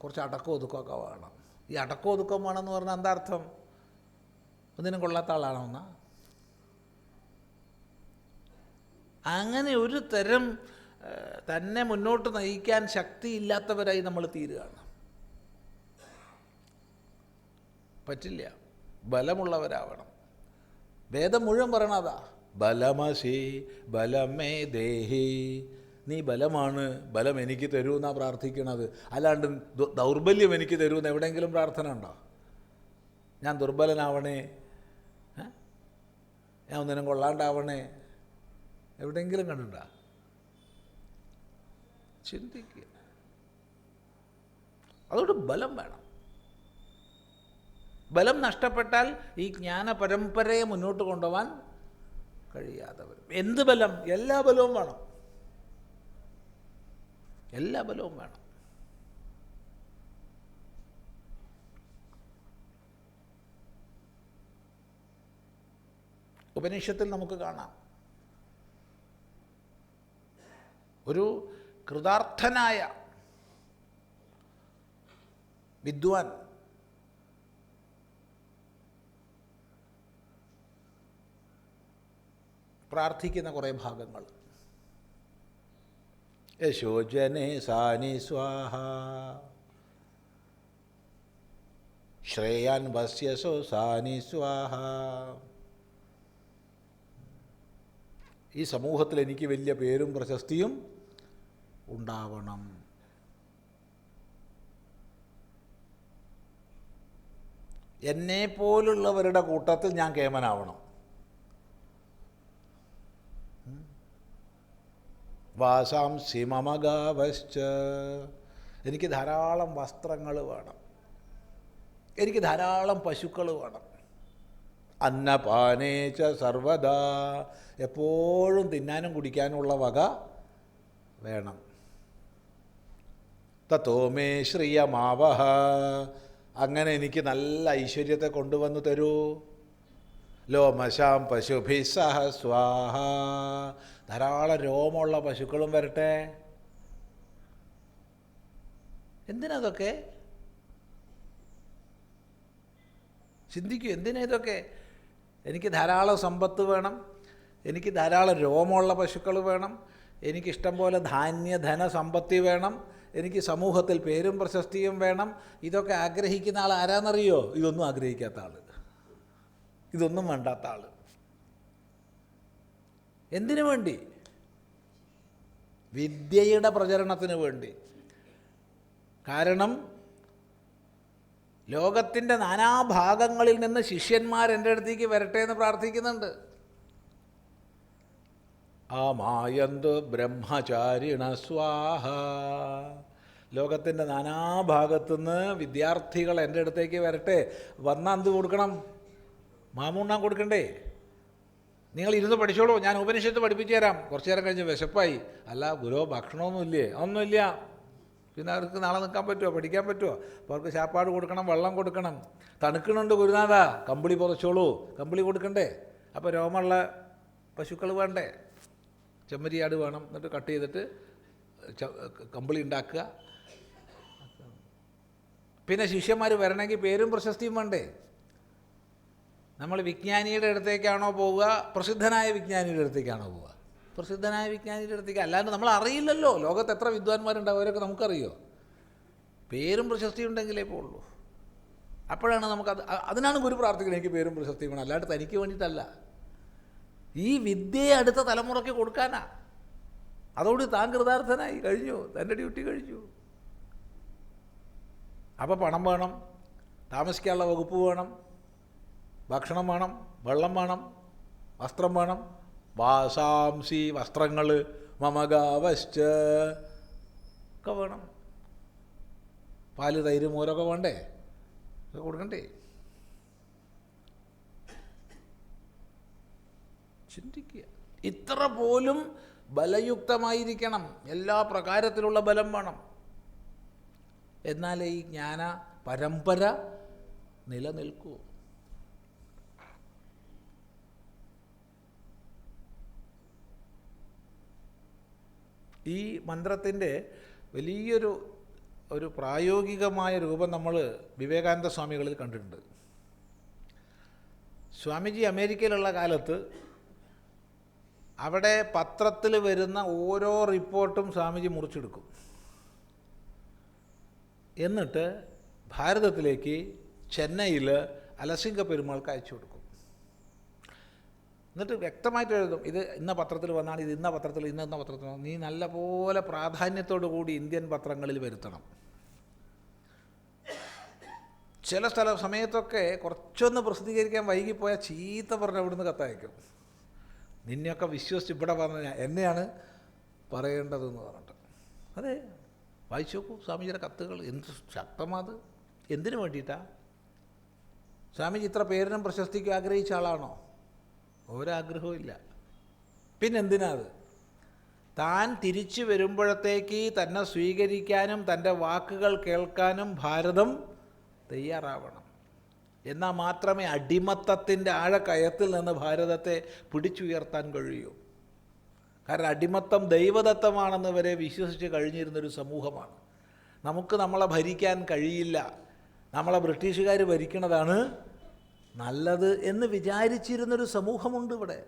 കുറച്ച് അടക്കവും ഒതുക്കമൊക്കെ വേണം. ഈ അടക്കവും ഒതുക്കം വേണമെന്ന് പറഞ്ഞാൽ എന്താ അർത്ഥം? ഒന്നിനും കൊള്ളാത്ത ആളാണോ എന്നാ? അങ്ങനെ ഒരു തരം തന്നെ മുന്നോട്ട് നയിക്കാൻ ശക്തിയില്ലാത്തവരായി നമ്മൾ തീരുകയാണ്. പറ്റില്ല. ബലമുള്ളവരാവണം. വേദം മുഴുവൻ പറയണതാ, ബലമസി ബലമേ ദേഹി. നീ ബലമാണ്, ബലം എനിക്ക് തരൂ എന്നാണ് പ്രാർത്ഥിക്കണത്. അല്ലാണ്ട് ദൗർബല്യം എനിക്ക് തരൂ എന്ന് എവിടെയെങ്കിലും പ്രാർത്ഥന ഉണ്ടോ? ഞാൻ ദുർബലനാവണേ, ഞാൻ ഒന്നിനും കൊള്ളാണ്ടാവണേ, എവിടെയെങ്കിലും കണ്ടിട്ടുണ്ടോ? ചിന്തിക്കുക. അതുകൊണ്ട് ബലം വേണം. ബലം നഷ്ടപ്പെട്ടാൽ ഈ ജ്ഞാന പരമ്പരയെ മുന്നോട്ട് കൊണ്ടുപോകാൻ കഴിയാതെ വരും. എന്ത് ബലം? എല്ലാ ബലവും വേണം. എല്ലാ ബലവും വേണം. ഉപനിഷത്തിൽ നമുക്ക് കാണാം, ഒരു കൃതാർത്ഥനായ വിദ്വാൻ പ്രാർത്ഥിക്കുന്ന കുറേ ഭാഗങ്ങൾ. യശോജനേ സാനി സ്വാഹ ശ്രേയാൻ വസ്യസോ സാനി സ്വാഹ. ഈ സമൂഹത്തിൽ എനിക്ക് വലിയ പേരും പ്രശസ്തിയും ഉണ്ടാവണം. എന്നെപ്പോലുള്ളവരുടെ കൂട്ടത്തിൽ ഞാൻ കേമനാവണം. വാസാംസി മമഗാവശ്ച. എനിക്ക് ധാരാളം വസ്ത്രങ്ങൾ വേണം, എനിക്ക് ധാരാളം പശുക്കൾ വേണം. അന്നപാനേച്ച സർവദാ. എപ്പോഴും തിന്നാനും കുടിക്കാനുമുള്ള വക വേണം. തത്തോമേ ശ്രിയമാവഹ. അങ്ങനെ എനിക്ക് നല്ല ഐശ്വര്യത്തെ കൊണ്ടുവന്ന് തരൂ. ലോമശാം പശുഭി സഹ സ്വാഹ. ധാരാളം രോമമുള്ള പശുക്കളും വരട്ടെ. എന്തിനതൊക്കെ? ചിന്തിക്കൂ, എന്തിനാ ഇതൊക്കെ? എനിക്ക് ധാരാളം സമ്പത്ത് വേണം, എനിക്ക് ധാരാളം രോമമുള്ള പശുക്കൾ വേണം, എനിക്കിഷ്ടം പോലെ ധനസമ്പത്തി വേണം, എനിക്ക് സമൂഹത്തിൽ പേരും പ്രശസ്തിയും വേണം. ഇതൊക്കെ ആഗ്രഹിക്കുന്ന ആൾ ആരാന്നറിയോ? ഇതൊന്നും ആഗ്രഹിക്കാത്ത ആൾ, ഇതൊന്നും വേണ്ടാത്ത ആൾ. എന്തിനു വേണ്ടി? വിദ്യയുടെ പ്രചരണത്തിന് വേണ്ടി. കാരണം ലോകത്തിൻ്റെ നാനാഭാഗങ്ങളിൽ നിന്ന് ശിഷ്യന്മാർ എൻ്റെ അടുത്തേക്ക് വരട്ടെ എന്ന് പ്രാർത്ഥിക്കുന്നുണ്ട്. ആമായന്തു ബ്രഹ്മചാരിണ സ്വാഹ. ലോകത്തിൻ്റെ നാനാഭാഗത്തുനിന്ന് വിദ്യാർത്ഥികൾ എൻ്റെ അടുത്തേക്ക് വരട്ടെ. വന്നാൽ എന്ത് കൊടുക്കണം? മാമൂണ്ണാൻ കൊടുക്കണ്ടേ? നിങ്ങൾ ഇരുന്ന് പഠിച്ചോളൂ, ഞാൻ ഉപനിഷത്ത് പഠിപ്പിച്ചു തരാം. കുറച്ചു നേരം കഴിഞ്ഞ് വിശപ്പായി. അല്ല ഗുരു ഭക്ഷണമൊന്നുമില്ലേ? ഒന്നുമില്ല. പിന്നെ അവർക്ക് നാളെ നിൽക്കാൻ പറ്റുമോ, പഠിക്കാൻ പറ്റുമോ? അപ്പോൾ അവർക്ക് ശാപ്പാട് കൊടുക്കണം, വെള്ളം കൊടുക്കണം. തണുക്കണുണ്ട് ഗുരുനാഥ, കമ്പിളി പുതച്ചോളൂ. കമ്പിളി കൊടുക്കണ്ടേ? അപ്പോൾ രോമമുള്ള പശുക്കൾ വേണ്ടേ? ചെമ്മരിയാട് വേണം. എന്നിട്ട് കട്ട് ചെയ്തിട്ട് കമ്പിളി ഉണ്ടാക്കുക. പിന്നെ ശിഷ്യന്മാർ വരണമെങ്കിൽ പേരും പ്രശസ്തിയും വേണ്ടേ? നമ്മൾ വിജ്ഞാനിയുടെ അടുത്തേക്കാണോ പോവുക, പ്രസിദ്ധനായ വിജ്ഞാനിയുടെ അടുത്തേക്കാണോ പോവുക? പ്രസിദ്ധനായ വിജ്ഞാനിയുടെ അടുത്തേക്ക്. അല്ലാണ്ട് നമ്മൾ അറിയില്ലല്ലോ ലോകത്ത് എത്ര വിദ്വാൻമാരുണ്ടാവും, അവരൊക്കെ നമുക്കറിയോ? പേരും പ്രശസ്തിയും ഉണ്ടെങ്കിലേ പോകുള്ളൂ. അപ്പോഴാണ് നമുക്കത്. അതിനാണ് ഗുരു പ്രാർത്ഥിക്കുന്നത്, എനിക്ക് പേരും പ്രശസ്തിയും വേണം, അല്ലാണ്ട് തനിക്ക് വേണ്ടിയിട്ടല്ല. ഈ വിദ്യയെ അടുത്ത തലമുറയ്ക്ക് കൊടുക്കാനാ. അതോട് താൻ കൃതാർത്ഥനായി, കഴിഞ്ഞു, തൻ്റെ ഡ്യൂട്ടി കഴിഞ്ഞു. അപ്പോൾ പണം വേണം, താമസിക്കാനുള്ള വകുപ്പ് വേണം, ഭക്ഷണം വേണം, വെള്ളം വേണം, വസ്ത്രം വേണം. വാസാംസി, വസ്ത്രങ്ങൾ, മമഗാവശ്ച ഒക്കെ വേണം. പാല്, തൈര്, മോരൊക്കെ വേണ്ടേ? ഒക്കെ കൊടുക്കണ്ടേ? ചിന്തിക്കുക. ഇത്ര പോലും ബലയുക്തമായിരിക്കണം, എല്ലാ പ്രകാരത്തിലുള്ള ബലം വേണം. എന്നാലേ ഈ ജ്ഞാന പരമ്പര നിലനിൽക്കൂ. ഈ മന്ത്രത്തിൻ്റെ വലിയൊരു പ്രായോഗികമായ രൂപം നമ്മൾ വിവേകാനന്ദ സ്വാമികളിൽ കണ്ടിട്ടുണ്ട്. സ്വാമിജി അമേരിക്കയിലുള്ള കാലത്ത് അവിടെ പത്രത്തിൽ വരുന്ന ഓരോ റിപ്പോർട്ടും സ്വാമിജി മുറിച്ചെടുക്കും. എന്നിട്ട് ഭാരതത്തിലേക്ക് ചെന്നൈയിൽ അലസിംഗ പെരുമാൾക്ക് അയച്ചു കൊടുക്കും. എന്നിട്ട് വ്യക്തമായിട്ട് എഴുതും, ഇത് ഇന്ന പത്രത്തിൽ വന്നാണ്, ഇത് ഇന്ന പത്രത്തിൽ, ഇന്ന പത്രത്തിൽ. നീ നല്ലപോലെ പ്രാധാന്യത്തോടു കൂടി ഇന്ത്യൻ പത്രങ്ങളിൽ വരുത്തണം. ചില സമയത്തൊക്കെ കുറച്ചൊന്ന് പ്രസിദ്ധീകരിക്കാൻ വൈകിപ്പോയാൽ ചീത്ത പറഞ്ഞ് അവിടുന്ന് കത്തയക്കും. നിന്നെയൊക്കെ വിശ്വസിച്ച് ഇവിടെ പറഞ്ഞ എന്നെയാണ് പറയേണ്ടതെന്ന് പറഞ്ഞിട്ട്. അതെ, വായിച്ചു നോക്കൂ സ്വാമിജിയുടെ കത്തുകൾ. എന്ത് ശക്തമാത്! എന്തിനു വേണ്ടിയിട്ടാണ്? സ്വാമിജി ഇത്ര പേരിനും പ്രശസ്തിക്കും ആഗ്രഹിച്ച ആളാണോ? ഒരാഗ്രഹവും ഇല്ല. പിന്നെന്തിനാ അത്? താൻ തിരിച്ചു വരുമ്പോഴത്തേക്ക് തന്നെ സ്വീകരിക്കാനും തൻ്റെ വാക്കുകൾ കേൾക്കാനും ഭാരതം തയ്യാറാവണം. എന്നാൽ മാത്രമേ അടിമത്തത്തിൻ്റെ ആഴക്കയത്തിൽ നിന്ന് ഭാരതത്തെ പിടിച്ചുയർത്താൻ കഴിയൂ. കാരണം അടിമത്തം ദൈവദത്തമാണെന്ന് വരെ വിശ്വസിച്ച് കഴിഞ്ഞിരുന്നൊരു സമൂഹമാണ്. നമുക്ക് നമ്മളെ ഭരിക്കാൻ കഴിയില്ല, നമ്മളെ ബ്രിട്ടീഷുകാർ ഭരിക്കുന്നതാണ് നല്ലത് എന്ന് വിചാരിച്ചിരുന്നൊരു സമൂഹമുണ്ട് ഇവിടെ.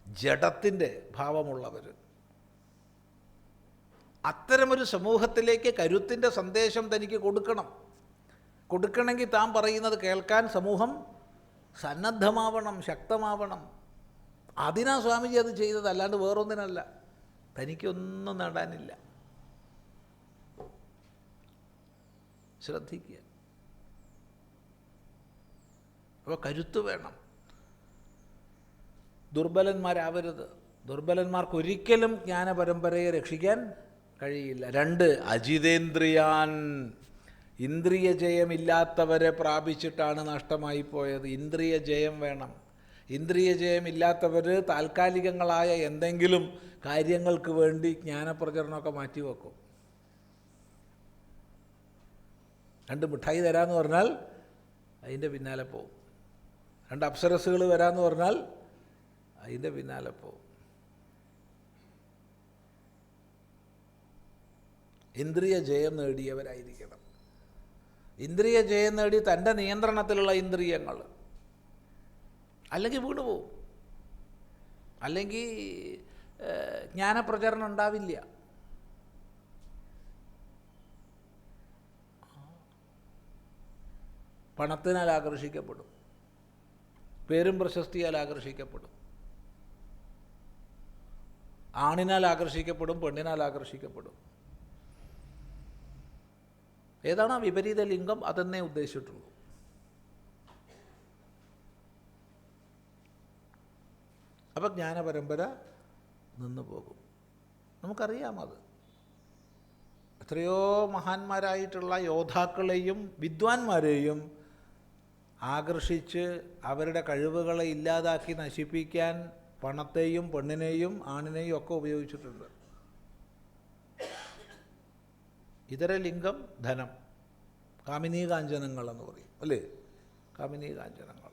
ജഡത്തിൻ്റെ ഭാവമുള്ളവർ. അത്തരമൊരു സമൂഹത്തിലേക്ക് കരുത്തിൻ്റെ സന്ദേശം തനിക്ക് കൊടുക്കണമെങ്കിൽ താൻ പറയുന്നത് കേൾക്കാൻ സമൂഹം സന്നദ്ധമാവണം, ശക്തമാവണം. അതിനാ സ്വാമിജി അത് ചെയ്തത്, അല്ലാണ്ട് വേറൊന്നിനല്ല. തനിക്കൊന്നും നേടാനില്ല. ശ്രദ്ധിക്കുക. അപ്പോൾ കരുത്ത് വേണം. ദുർബലന്മാരാവരുത്. ദുർബലന്മാർക്കൊരിക്കലും ജ്ഞാനപരമ്പരയെ രക്ഷിക്കാൻ കഴിയില്ല. 2, അജിതേന്ദ്രിയാൻ. ഇന്ദ്രിയ ജയമില്ലാത്തവരെ പ്രാപിച്ചിട്ടാണ് നഷ്ടമായി പോയത്. ഇന്ദ്രിയ ജയം വേണം. ഇന്ദ്രിയ ജയമില്ലാത്തവർ താൽക്കാലികങ്ങളായ എന്തെങ്കിലും കാര്യങ്ങൾക്ക് വേണ്ടി ജ്ഞാനപ്രചരണമൊക്കെ മാറ്റിവെക്കും. 2 മിഠായി തരാമെന്ന് പറഞ്ഞാൽ അതിൻ്റെ പിന്നാലെ പോവും. 2 അപ്സരസുകൾ വരാമെന്ന് പറഞ്ഞാൽ അതിൻ്റെ പിന്നാലെ പോവും. ഇന്ദ്രിയ ജയം നേടിയവരായിരിക്കണം. ഇന്ദ്രിയ ജയം നേടി തൻ്റെ നിയന്ത്രണത്തിലുള്ള ഇന്ദ്രിയങ്ങൾ, അല്ലെങ്കിൽ വീണു പോവും. അല്ലെങ്കിൽ ജ്ഞാനപ്രചരണം ഉണ്ടാവില്ല. പണത്തിനാൽ ആകർഷിക്കപ്പെടും, പേരും പ്രശസ്തിയാൽ ആകർഷിക്കപ്പെടും, ആണിനാൽ ആകർഷിക്കപ്പെടും, പെണ്ണിനാൽ ആകർഷിക്കപ്പെടും. ഏതാണ് ആ വിപരീത ലിംഗം? അതെന്നേ ഉദ്ദേശിച്ചിട്ടുള്ളൂ. അപ്പം ജ്ഞാനപരമ്പര നിന്നു പോകും. നമുക്കറിയാം അത്. എത്രയോ മഹാന്മാരായിട്ടുള്ള യോദ്ധാക്കളെയും വിദ്വാൻമാരെയും ആകർഷിച്ച് അവരുടെ കഴിവുകളെ ഇല്ലാതാക്കി നശിപ്പിക്കാൻ പണത്തെയും പെണ്ണിനെയും ആണിനെയും ഒക്കെ ഉപയോഗിച്ചിട്ടുണ്ട്. ഇതര ലിംഗം ധനം, കാമിനീ കാഞ്ചനങ്ങളെന്ന് പറയും അല്ലേ? കാമിനീ കാഞ്ചനങ്ങൾ.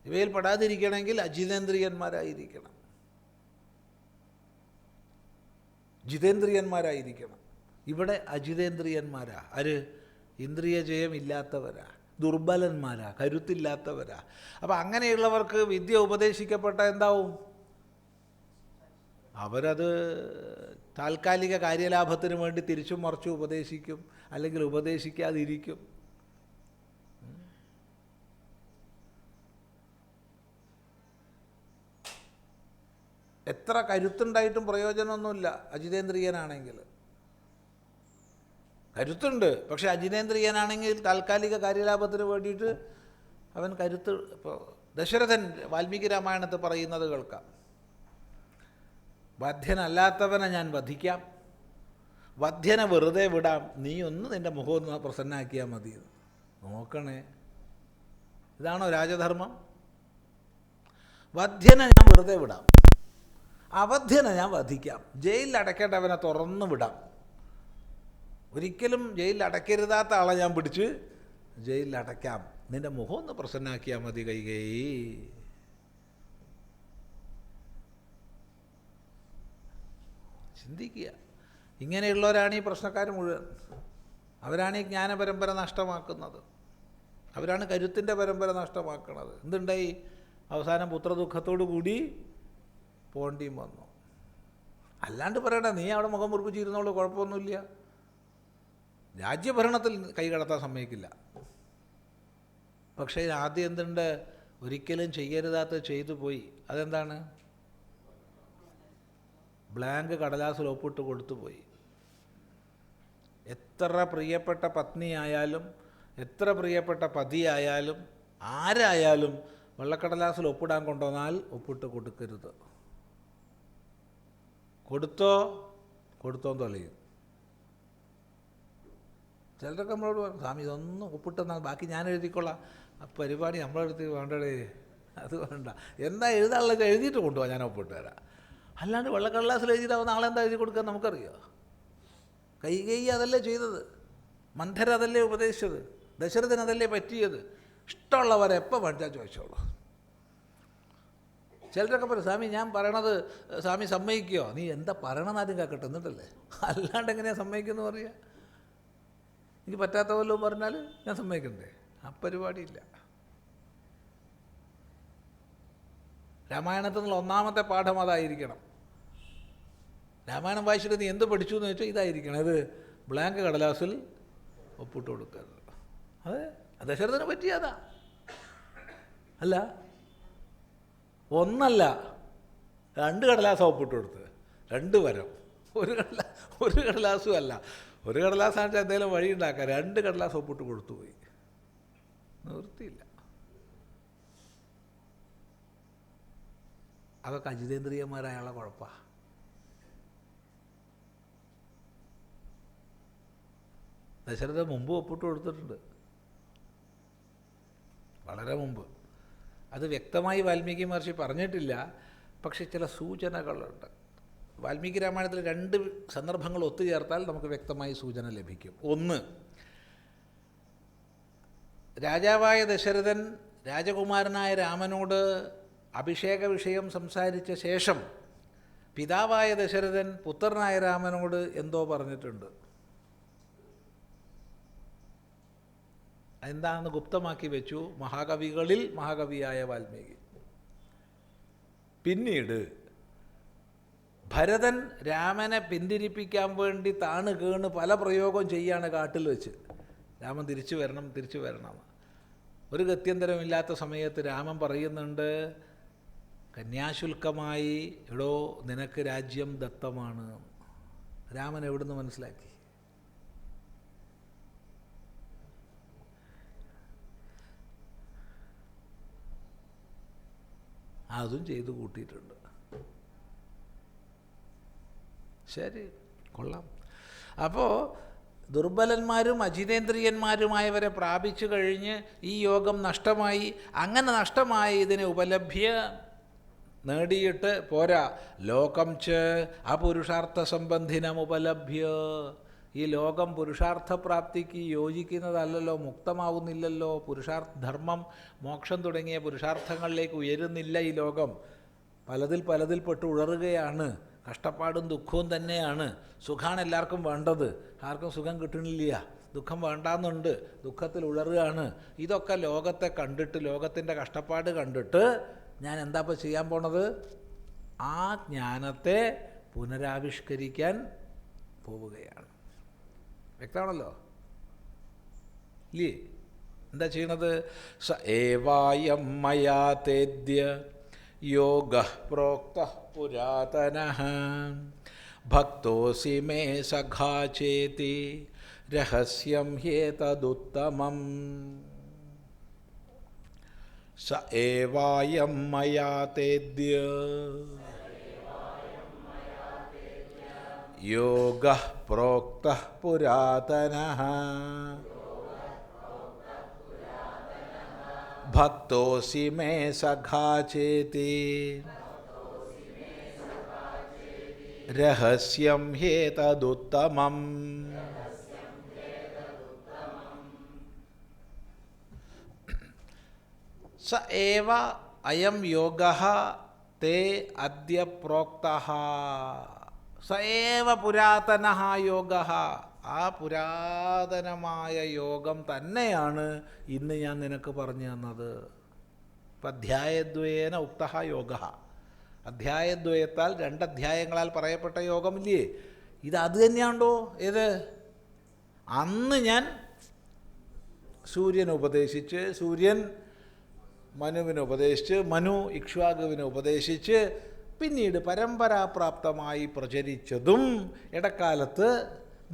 ഇവയിൽ പെടാതിരിക്കണമെങ്കിൽ അജിതേന്ദ്രിയന്മാരായിരിക്കണം, ജിതേന്ദ്രിയന്മാരായിരിക്കണം. ഇവിടെ അജിതേന്ദ്രിയന്മാരാ. ആര്? ഇന്ദ്രിയ ജയം ഇല്ലാത്തവരാ, ദുർബലന്മാരാ, കരുത്തില്ലാത്തവരാ. അപ്പം അങ്ങനെയുള്ളവർക്ക് വിദ്യ ഉപദേശിക്കപ്പെട്ട എന്താവും? അവരത് താൽക്കാലിക കാര്യലാഭത്തിന് വേണ്ടി തിരിച്ചും മറിച്ചും ഉപദേശിക്കും, അല്ലെങ്കിൽ ഉപദേശിക്കാതിരിക്കും. എത്ര കരുത്തുണ്ടായിട്ടും പ്രയോജനമൊന്നുമില്ല അജിതേന്ദ്രിയനാണെങ്കിൽ. കരുത്തുണ്ട്, പക്ഷെ അജിതേന്ദ്രിയനാണെങ്കിൽ താൽക്കാലിക കാര്യലാഭത്തിന് വേണ്ടിയിട്ട് അവൻ കരുത്ത്. ഇപ്പോൾ ദശരഥൻ വാൽമീകി രാമായണത്തിൽ പറയുന്നത് കേൾക്കാം. വധ്യനല്ലാത്തവനെ ഞാൻ വധിക്കാം, വധ്യനെ വെറുതെ വിടാം, നീ ഒന്ന് നിൻ്റെ മുഖം ഒന്ന് പ്രസന്നാക്കിയാൽ മതി. നോക്കണേ, ഇതാണോ രാജധർമ്മം? വധ്യനെ ഞാൻ വെറുതെ വിടാം, അവധ്യനെ ഞാൻ വധിക്കാം, ജയിലിൽ അടയ്ക്കേണ്ടവനെ തുറന്നു വിടാം. ഒരിക്കലും ജയിലിൽ അടയ്ക്കരുതാത്ത ആളെ ഞാൻ പിടിച്ച് ജയിലിൽ അടയ്ക്കാം, നിൻ്റെ മുഖം ഒന്ന് പ്രസന്നാക്കിയാൽ മതി കൈകേയി. ചിന്തിക്കുക. ഇങ്ങനെയുള്ളവരാണ് ഈ പ്രശ്നക്കാർ മുഴുവൻ. അവരാണ് ഈ ജ്ഞാനപരമ്പര നഷ്ടമാക്കുന്നത്, അവരാണ് കരുത്തിൻ്റെ പരമ്പര നഷ്ടമാക്കുന്നത്. എന്തുണ്ടായി? അവസാനം പുത്രദുഃഖത്തോടു കൂടി പോണ്ടിയും വന്നു. അല്ലാണ്ട് പറയണ്ട, നീ അവിടെ മുഖം മുറിപ്പിച്ചിരുന്നോളൂ, കുഴപ്പമൊന്നുമില്ല. രാജ്യഭരണത്തിൽ കൈ കടത്താൻ സമ്മതിക്കില്ല. പക്ഷേ ആദ്യം എന്തുണ്ട്? ഒരിക്കലും ചെയ്യരുതാത്ത ചെയ്തു പോയി. അതെന്താണ്? ബ്ലാങ്ക് കടലാസിൽ ഒപ്പിട്ട് കൊടുത്തു പോയി. എത്ര പ്രിയപ്പെട്ട പത്നിയായാലും എത്ര പ്രിയപ്പെട്ട പതിയായാലും ആരായാലും വെള്ളക്കടലാസിൽ ഒപ്പിടാൻ കൊണ്ടുവന്നാൽ ഒപ്പിട്ട് കൊടുക്കരുത്. കൊടുത്തോന്ന് തെളിയും. ചിലരൊക്കെ നമ്മളോട് പറയും, സ്വാമി ഇതൊന്നും ഒപ്പിട്ടെന്നാൽ ബാക്കി ഞാൻ എഴുതിക്കൊള്ളാം. ആ പരിപാടി നമ്മളെടുത്ത് വേണ്ടടേ, അത് വേണ്ട. എന്താ എഴുതാനുള്ളത് എഴുതിയിട്ട് കൊണ്ടുപോകാം, ഞാൻ ഒപ്പിട്ട് തരാം. അല്ലാണ്ട് വെള്ളക്കടലാസിൽ എഴുതിയിട്ടാവും നാളെ എന്താ എഴുതി കൊടുക്കുക നമുക്കറിയോ? കൈകേയി അതല്ലേ ചെയ്തത്, മന്ധര അതല്ലേ ഉപദേശിച്ചത്, ദശരഥന് അതല്ലേ പറ്റിയത്. ഇഷ്ടമുള്ളവരെ എപ്പോൾ വേണ്ടാൽ ചോദിച്ചോളൂ. ചിലരൊക്കെ പറയും, സ്വാമി ഞാൻ പറയണത് സ്വാമി സമ്മതിക്കുമോ? നീ എന്താ പറയണമെന്ന് ആദ്യം കേൾക്കട്ടെ, എന്നിട്ടല്ലേ. അല്ലാണ്ട് എങ്ങനെയാണ് സമ്മതിക്കുമെന്ന് പറയുക? എനിക്ക് പറ്റാത്ത വല്ലതും പറഞ്ഞാൽ ഞാൻ സമ്മതിക്കണ്ടേ? ആ പരിപാടിയില്ല. രാമായണത്തിൽ നിന്നുള്ള ഒന്നാമത്തെ പാഠം അതായിരിക്കണം. രാമായണം വായിച്ചിട്ട് നീ എന്ത് പഠിച്ചു എന്ന് വെച്ചാൽ ഇതായിരിക്കണം. ഇത് ബ്ലാങ്ക് കടലാസിൽ ഒപ്പിട്ട് കൊടുക്കരുത്. അതെ, ദശരഥന് പറ്റിയതാ. അല്ല, ഒന്നല്ല, 2 കടലാസ് ഒപ്പിട്ട് കൊടുത്ത്, 2 വരം. ഒരു കടലാസും അല്ല. ഒരു കടലാസാണെന്ന് വെച്ചാൽ എന്തെങ്കിലും വഴി ഉണ്ടാക്കാം. 2 കടലാസ് ഒപ്പിട്ട് കൊടുത്തു പോയി. നിവൃത്തിയില്ല. അതൊക്കെ അജിതേന്ദ്രിയന്മാരായുള്ള കുഴപ്പമാണ്. ദശരഥൻ മുമ്പ് ഒപ്പിട്ട് കൊടുത്തിട്ടുണ്ട്, വളരെ മുമ്പ്. അത് വ്യക്തമായി വാൽമീകി മഹർഷി പറഞ്ഞിട്ടില്ല, പക്ഷെ ചില സൂചനകളുണ്ട്. വാൽമീകി രാമായണത്തിൽ 2 സന്ദർഭങ്ങൾ ഒത്തുചേർത്താൽ നമുക്ക് വ്യക്തമായി സൂചന ലഭിക്കും. ഒന്ന്, രാജാവായ ദശരഥൻ രാജകുമാരനായ രാമനോട് അഭിഷേക വിഷയം സംസാരിച്ച ശേഷം പിതാവായ ദശരഥൻ പുത്രനായ രാമനോട് എന്തോ പറഞ്ഞിട്ടുണ്ട്. എന്താണെന്ന് ഗുപ്തമാക്കി വെച്ചു മഹാകവികളിൽ മഹാകവിയായ വാൽമീകി. പിന്നീട് ഭരതൻ രാമനെ പിന്തിരിപ്പിക്കാൻ വേണ്ടി താണ് കേണ് പല പ്രയോഗം ചെയ്യാണ് കാട്ടിൽ വെച്ച്. രാമൻ തിരിച്ചു വരണം. ഒരു ഗത്യന്തരമില്ലാത്ത സമയത്ത് രാമൻ പറയുന്നുണ്ട്, കന്യാശുൽക്കമായി എടോ നിനക്ക് രാജ്യം ദത്തമാണ്. രാമൻ എവിടുന്ന് മനസ്സിലാക്കി? അതും ചെയ്തു കൂട്ടിയിട്ടുണ്ട്. ശരി, കൊള്ളാം. അപ്പോൾ ദുർബലന്മാരും അജിതേന്ദ്രിയന്മാരുമായവരെ പ്രാപിച്ചു കഴിഞ്ഞ് ഈ യോഗം നഷ്ടമായി. അങ്ങനെ നഷ്ടമായി ഇതിനെ ഉപലഭ്യ നേടിയിട്ട് പോരാ, ലോകം ച അപുരുഷാർത്ഥ സംബന്ധിനം ഉപലഭ്യ. ഈ ലോകം പുരുഷാർത്ഥപ്രാപ്തിക്ക് യോജിക്കുന്നതല്ലല്ലോ, മുക്തമാവുന്നില്ലല്ലോ. ധർമ്മം, മോക്ഷം തുടങ്ങിയ പുരുഷാർത്ഥങ്ങളിലേക്ക് ഉയരുന്നില്ല ഈ ലോകം. പലതിൽ പെട്ട് ഉഴറുകയാണ്. കഷ്ടപ്പാടും ദുഃഖവും തന്നെയാണ്. സുഖമാണ് എല്ലാവർക്കും വേണ്ടത്, ആർക്കും സുഖം കിട്ടണില്ല. ദുഃഖം വേണ്ടാന്നുണ്ട്, ദുഃഖത്തിൽ ഉഴറുകയാണ്. ഇതൊക്കെ ലോകത്തെ കണ്ടിട്ട്, ലോകത്തിൻ്റെ കഷ്ടപ്പാട് കണ്ടിട്ട് ഞാൻ എന്താ ഇപ്പോൾ ചെയ്യാൻ പോണത്? ആ ജ്ഞാനത്തെ പുനരാവിഷ്കരിക്കാൻ പോവുകയാണ്. വ്യക്തമാണല്ലോ ഇല്ലേ? എന്താ ചെയ്യണത്? സ ഏവായം മയാ തേദ്യ യോഗഃ പ്രോക്തഃ പുരാതനഃ ഭക്തോസി മേ സഖാ ചേതി രഹസ്യം ഹ്യേതദുത്തമം. സ ഏവായം മയാ തേദ്യ യോഗഃ പ്രോക്തഃ പുരാതനഃ ഭക്തോസി മേ സഖാ ചേതി രഹസ്യം ഹ്യേതദുത്തമം. സ ഏവ അയം യോഗഃ തേ അദ്യ പ്രോക്തഃ. സ ഏവ പുരാതനഃ യോഗഃ. ആ പുരാതനമായ യോഗം തന്നെയാണ് ഇന്ന് ഞാൻ നിനക്ക് പറഞ്ഞു തന്നത്. ഇപ്പം അധ്യായദ്വയേന ഉക്തഃ യോഗഃ. അധ്യായദ്വയത്താൽ 2 അധ്യായങ്ങളാൽ പറയപ്പെട്ട യോഗമില്ലേ, ഇത് അത് തന്നെയാണ്ടോ? ഏത്? അന്ന് ഞാൻ സൂര്യനെ ഉപദേശിച്ച്, സൂര്യൻ മനുവിനെ ഉപദേശിച്ച്, മനു ഇക്ഷ്വാകുവിനെ ഉപദേശിച്ച്, പിന്നീട് പരമ്പരാപ്രാപ്തമായി പ്രചരിച്ചതും ഇടക്കാലത്ത്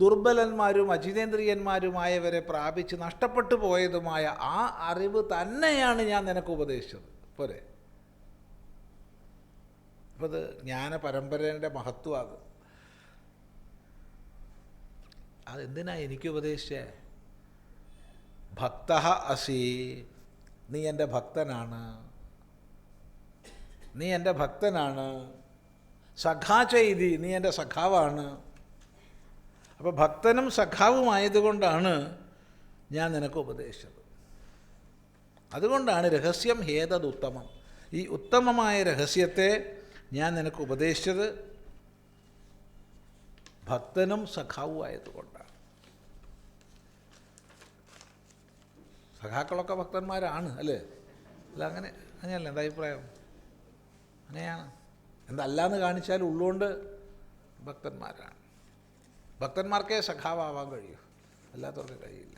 ദുർബലന്മാരും അജിതേന്ദ്രിയന്മാരുമായവരെ പ്രാപിച്ച് നഷ്ടപ്പെട്ടു പോയതുമായ ആ അറിവ് തന്നെയാണ് ഞാൻ നിനക്ക് ഉപദേശിച്ചത്. പോരെ? അപ്പോൾ അത് ജ്ഞാന പരമ്പരയുടെ മഹത്വം. അതെന്തിനാ എനിക്ക് ഉപദേശിച്ചേ? ഭക്തഃ അസി, നീ എൻ്റെ ഭക്തനാണ്, നീ എൻ്റെ ഭക്തനാണ്. സഖാ ചെയ്തി, നീ എൻ്റെ സഖാവാണ്. അപ്പോൾ ഭക്തനും സഖാവുമായതുകൊണ്ടാണ് ഞാൻ നിനക്ക് ഉപദേശിച്ചത്. അതുകൊണ്ടാണ് രഹസ്യം ഹേതദുത്തമം, ഈ ഉത്തമമായ രഹസ്യത്തെ ഞാൻ നിനക്ക് ഉപദേശിച്ചത് ഭക്തനും സഖാവും ആയതുകൊണ്ടാണ്. സഖാക്കളൊക്കെ ഭക്തന്മാരാണ് അല്ലേ? അല്ല, അങ്ങനെയല്ല എന്താ അഭിപ്രായം? അങ്ങനെയാണ്. എന്തല്ലാന്ന് കാണിച്ചാൽ ഉള്ളുകൊണ്ട് ഭക്തന്മാരാണ്. ഭക്തന്മാർക്കേ സഖാവാൻ കഴിയൂ, അല്ലാത്തവർക്ക് കഴിയില്ല.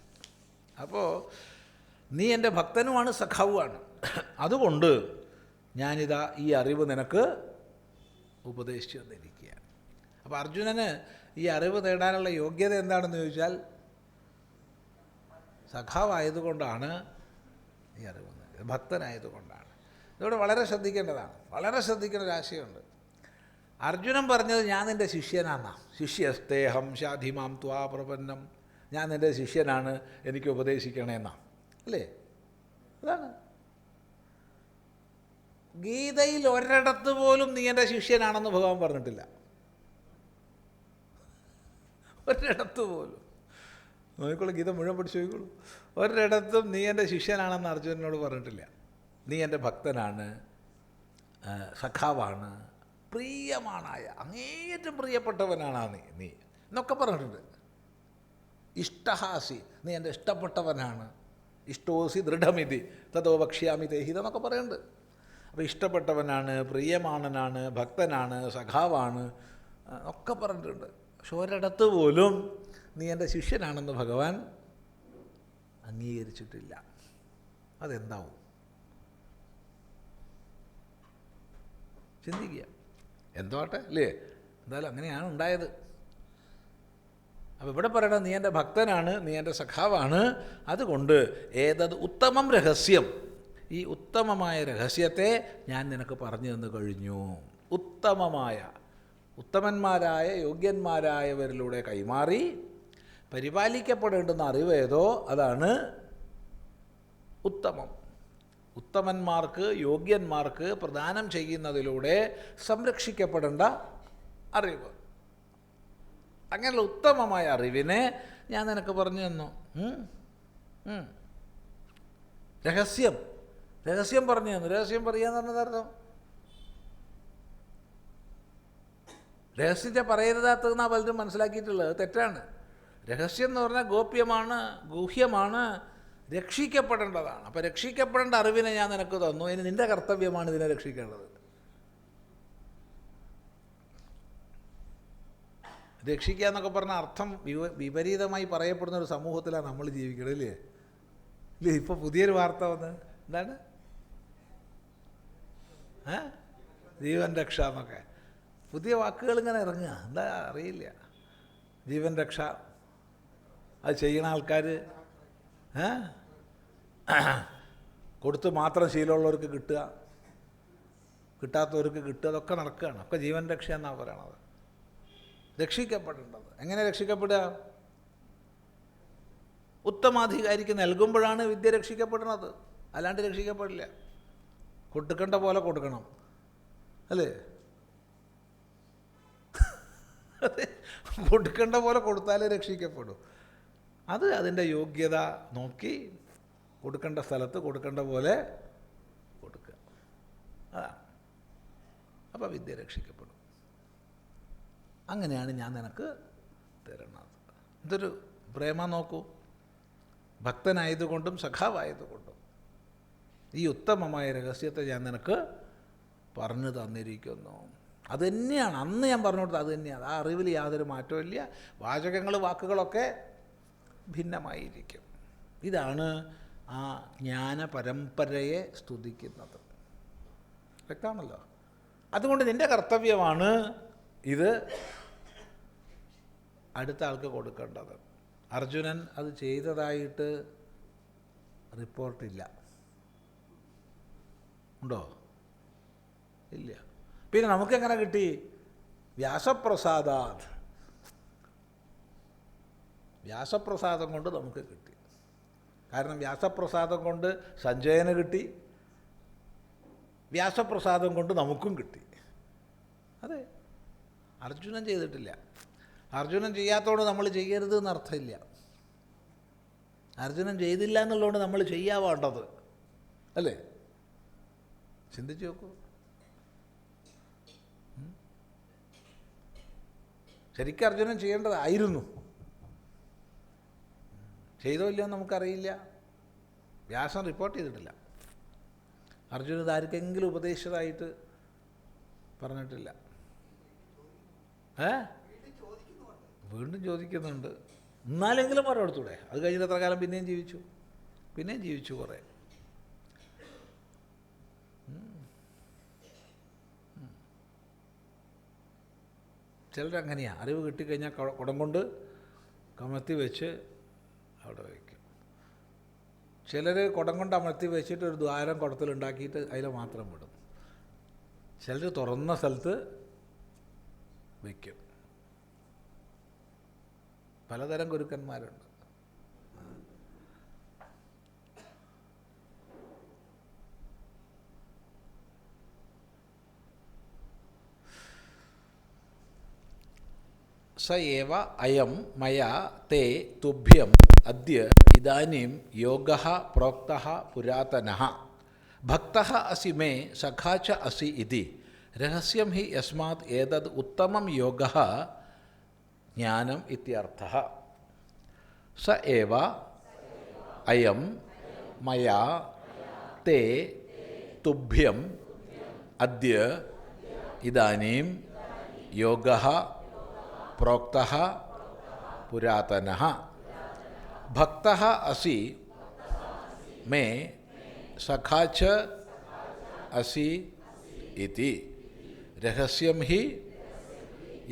അപ്പോൾ നീ എൻ്റെ ഭക്തനുമാണ്, സഖാവുമാണ്. അതുകൊണ്ട് ഞാനിതാ ഈ അറിവ് നിനക്ക് ഉപദേശിച്ചു തന്നിരിക്കുകയാണ്. അപ്പോൾ അർജുനന് ഈ അറിവ് നേടാനുള്ള യോഗ്യത എന്താണെന്ന് ചോദിച്ചാൽ സഖാവായതുകൊണ്ടാണ് ഈ അറിവ് നേടിയത്, ഭക്തനായതുകൊണ്ടാണ്. ഇതോടെ വളരെ ശ്രദ്ധിക്കേണ്ടതാണ്, വളരെ ശ്രദ്ധിക്കേണ്ട ഒരു ആശയമുണ്ട്. അർജുനൻ പറഞ്ഞത് ഞാൻ നിൻ്റെ ശിഷ്യനാന്നാ. ശിഷ്യസ്തേഹം ശാധിമാം ത്വാ പ്രപന്നം, ഞാൻ നിൻ്റെ ശിഷ്യനാണ്, എനിക്ക് ഉപദേശിക്കണേന്നാ അല്ലേ? അതാണ്. ഗീതയിൽ ഒരിടത്ത് പോലും നീ എൻ്റെ ശിഷ്യനാണെന്ന് ഭഗവാൻ പറഞ്ഞിട്ടില്ല. ഒരിടത്ത് പോലും. നോക്കിക്കോളൂ, ഗീത മുഴുവൻ പഠിച്ചു നോക്കിക്കോളൂ. ഒരിടത്തും നീ എൻ്റെ ശിഷ്യനാണെന്ന് അർജുനനോട് പറഞ്ഞിട്ടില്ല. നീ എൻ്റെ ഭക്തനാണ്, സഖാവാണ്, പ്രിയമാണായ, അങ്ങേയറ്റം പ്രിയപ്പെട്ടവനാണ് നീ എന്നൊക്കെ പറഞ്ഞിട്ടുണ്ട്. ഇഷ്ടഹാസി, നീ എൻ്റെ ഇഷ്ടപ്പെട്ടവനാണ്. ഇഷ്ടോസി ദൃഢമിതി തതോ വക്ഷ്യാമി തേഹിത എന്നൊക്കെ പറയുന്നുണ്ട്. അപ്പോൾ ഇഷ്ടപ്പെട്ടവനാണ്, പ്രിയമാണനാണ്, ഭക്തനാണ്, സഖാവാണ് ഒക്കെ പറഞ്ഞിട്ടുണ്ട്. പക്ഷെ ഒരിടത്ത് പോലും നീ എൻ്റെ ശിഷ്യനാണെന്ന് ഭഗവാൻ അംഗീകരിച്ചിട്ടില്ല. അതെന്താവും? ചിന്തിക്കുക. എന്തോ ആട്ടെ അല്ലേ, എന്തായാലും അങ്ങനെയാണ് ഉണ്ടായത്. അപ്പോൾ ഇവിടെ പറയണത് നീ എൻ്റെ ഭക്തനാണ്, നീ എൻ്റെ സഖാവാണ്. അതുകൊണ്ട് ഏതത് ഉത്തമം രഹസ്യം, ഈ ഉത്തമമായ രഹസ്യത്തെ ഞാൻ നിനക്ക് പറഞ്ഞു തന്നു കഴിഞ്ഞു. ഉത്തമമായ, ഉത്തമന്മാരായ യോഗ്യന്മാരായവരിലൂടെ കൈമാറി പരിപാലിക്കപ്പെടേണ്ടുന്ന അറിവേതോ അതാണ് ഉത്തമം. ഉത്തമന്മാർക്ക്, യോഗ്യന്മാർക്ക് പ്രദാനം ചെയ്യുന്നതിലൂടെ സംരക്ഷിക്കപ്പെടേണ്ട അറിവ്. അങ്ങനെയുള്ള ഉത്തമമായ അറിവിനെ ഞാൻ നിനക്ക് പറഞ്ഞു തന്നു. രഹസ്യം പറഞ്ഞു തന്നു. രഹസ്യം പറയാന്ന് പറഞ്ഞതർത്ഥം രഹസ്യത്തെ പറയരുതാത്തതെന്നാണ് പലരും മനസ്സിലാക്കിയിട്ടുള്ളത്. തെറ്റാണ്. രഹസ്യം എന്ന് പറഞ്ഞാൽ ഗോപ്യമാണ്, ഗൂഹ്യമാണ്, രക്ഷിക്കപ്പെടേണ്ടതാണ്. അപ്പോൾ രക്ഷിക്കപ്പെടേണ്ട അറിവിനെ ഞാൻ നിനക്ക് തന്നു. ഇനി നിൻ്റെ കർത്തവ്യമാണ് ഇതിനെ രക്ഷിക്കേണ്ടത്. രക്ഷിക്കുക എന്നൊക്കെ പറഞ്ഞ അർത്ഥം വിപരീതമായി പറയപ്പെടുന്ന ഒരു സമൂഹത്തിലാണ് നമ്മൾ ജീവിക്കുന്നത്, ഇല്ലേ? ഇല്ലേ? ഇപ്പോൾ പുതിയൊരു വാർത്ത വന്ന് എന്താണ് ജീവൻ രക്ഷ എന്നൊക്കെ പുതിയ വാക്കുകൾ ഇങ്ങനെ ഇറങ്ങുക. എന്താ അറിയില്ല. ജീവൻ രക്ഷ അത് ചെയ്യുന്ന ആൾക്കാർ കൊടുത്ത് മാത്രം ശീലമുള്ളവർക്ക് കിട്ടുക, കിട്ടാത്തവർക്ക് കിട്ടുക, അതൊക്കെ നടക്കുകയാണ്. ഒക്കെ ജീവൻ രക്ഷ എന്നാണ് പറയണത്. രക്ഷിക്കപ്പെടേണ്ടത് എങ്ങനെ രക്ഷിക്കപ്പെടുക? ഉത്തമാധികാരിക്ക് നൽകുമ്പോഴാണ് വിദ്യ രക്ഷിക്കപ്പെടുന്നത്, അല്ലാണ്ട് രക്ഷിക്കപ്പെടില്ല. കൊടുക്കേണ്ട പോലെ കൊടുക്കണം, അല്ലേ? കൊടുക്കേണ്ട പോലെ കൊടുത്താലേ രക്ഷിക്കപ്പെടൂ. അത് അതിൻ്റെ യോഗ്യത നോക്കി കൊടുക്കേണ്ട സ്ഥലത്ത് കൊടുക്കേണ്ട പോലെ കൊടുക്കുക. അതാണ്. അപ്പോൾ വിദ്യ രക്ഷിക്കപ്പെടും. അങ്ങനെയാണ് ഞാൻ നിനക്ക് തരുന്നത്. ഇതൊരു പ്രേമ നോക്കൂ. ഭക്തനായതുകൊണ്ടും സഖാവായതുകൊണ്ടും ഈ ഉത്തമമായ രഹസ്യത്തെ ഞാൻ നിനക്ക് പറഞ്ഞു തന്നിരിക്കുന്നു. അതുതന്നെയാണ് അന്ന് ഞാൻ പറഞ്ഞു കൊടുത്തത്. അത് തന്നെയാണ്. ആ അറിവിൽ യാതൊരു മാറ്റവും ഇല്ല. വാചകങ്ങൾ, വാക്കുകളൊക്കെ ഭിന്നമായിരിക്കും. ഇതാണ് ആ ജ്ഞാന പരമ്പരയെ സ്തുതിക്കുന്നത്. വ്യക്തമാണല്ലോ. അതുകൊണ്ട് നിൻ്റെ കർത്തവ്യമാണ് ഇത് അടുത്ത ആൾക്ക് കൊടുക്കേണ്ടത്. അർജുനൻ അത് ചെയ്തതായിട്ട് റിപ്പോർട്ടില്ല. ഉണ്ടോ? ഇല്ല. പിന്നെ നമുക്കെങ്ങനെ കിട്ടി? വ്യാസപ്രസാദാത്. വ്യാസപ്രസാദം കൊണ്ട് നമുക്ക് കിട്ടി. കാരണം വ്യാസപ്രസാദം കൊണ്ട് സഞ്ജയന് കിട്ടി, വ്യാസപ്രസാദം കൊണ്ട് നമുക്കും കിട്ടി. അതെ, അർജുനൻ ചെയ്തിട്ടില്ല. അർജുനൻ ചെയ്യാത്തതുകൊണ്ട് നമ്മൾ ചെയ്യരുത് എന്നർത്ഥമില്ല. അർജുനൻ ചെയ്തില്ല എന്നുള്ളതുകൊണ്ട് നമ്മൾ ചെയ്യാവേണ്ടത്, അല്ലേ? ചിന്തിച്ച് നോക്കൂ. ശരിക്കും അർജുനൻ ചെയ്യേണ്ടതായിരുന്നു. ചെയ്തോ ഇല്ലയോ നമുക്കറിയില്ല. വ്യാസൻ റിപ്പോർട്ട് ചെയ്തിട്ടില്ല. അർജുനൻ ഇത് ആർക്കെങ്കിലും ഉപദേശിച്ചതായിട്ട് പറഞ്ഞിട്ടില്ല. വീണ്ടും ചോദിക്കുന്നുണ്ട്. എന്നാലെങ്കിലും മറുപടിത്തൂടെ. അത് കഴിഞ്ഞിട്ട് എത്ര കാലം പിന്നെയും ജീവിച്ചു കുറേ. ചിലരങ്ങനെയാണ്. അറിവ് കിട്ടിക്കഴിഞ്ഞാൽ കുടം കൊണ്ട് കമഴ്ത്തി വെച്ച് അവിടെ വയ്ക്കും. ചിലർ കുടം കൊണ്ട് അമർത്തി വെച്ചിട്ട് ഒരു ദ്വാരം കുടത്തിലുണ്ടാക്കിയിട്ട് അതിൽ മാത്രം വിടും. ചിലർ തുറന്ന സ്ഥലത്ത് വയ്ക്കും. പലതരം ഗുരുക്കന്മാരുണ്ട്. സ ഏവ അയം മയാ തേ തുഭ്യം അദ്യ ഇദാനീം യോഗഃ പ്രോക്തഃ പുരാതനഃ ഭക്തഃ അസി മേ സഖാ ച അസി ഇതി രഹസ്യം ഹി യസ്മാത് ഏതദ് ഉത്തമം യോഗഃ ജ്ഞാനം ഇത്യർത്ഥഃ. സ ഏവ അയം മയാ തേ തുഭ്യം അദ്യ ഇദാനീം യോഗഃ പ്രോക്തഃ പുരാതനഃ ഭക്തഃ അസി മേ സഖാ ച അസി ഇതി രഹസ്യം ഹി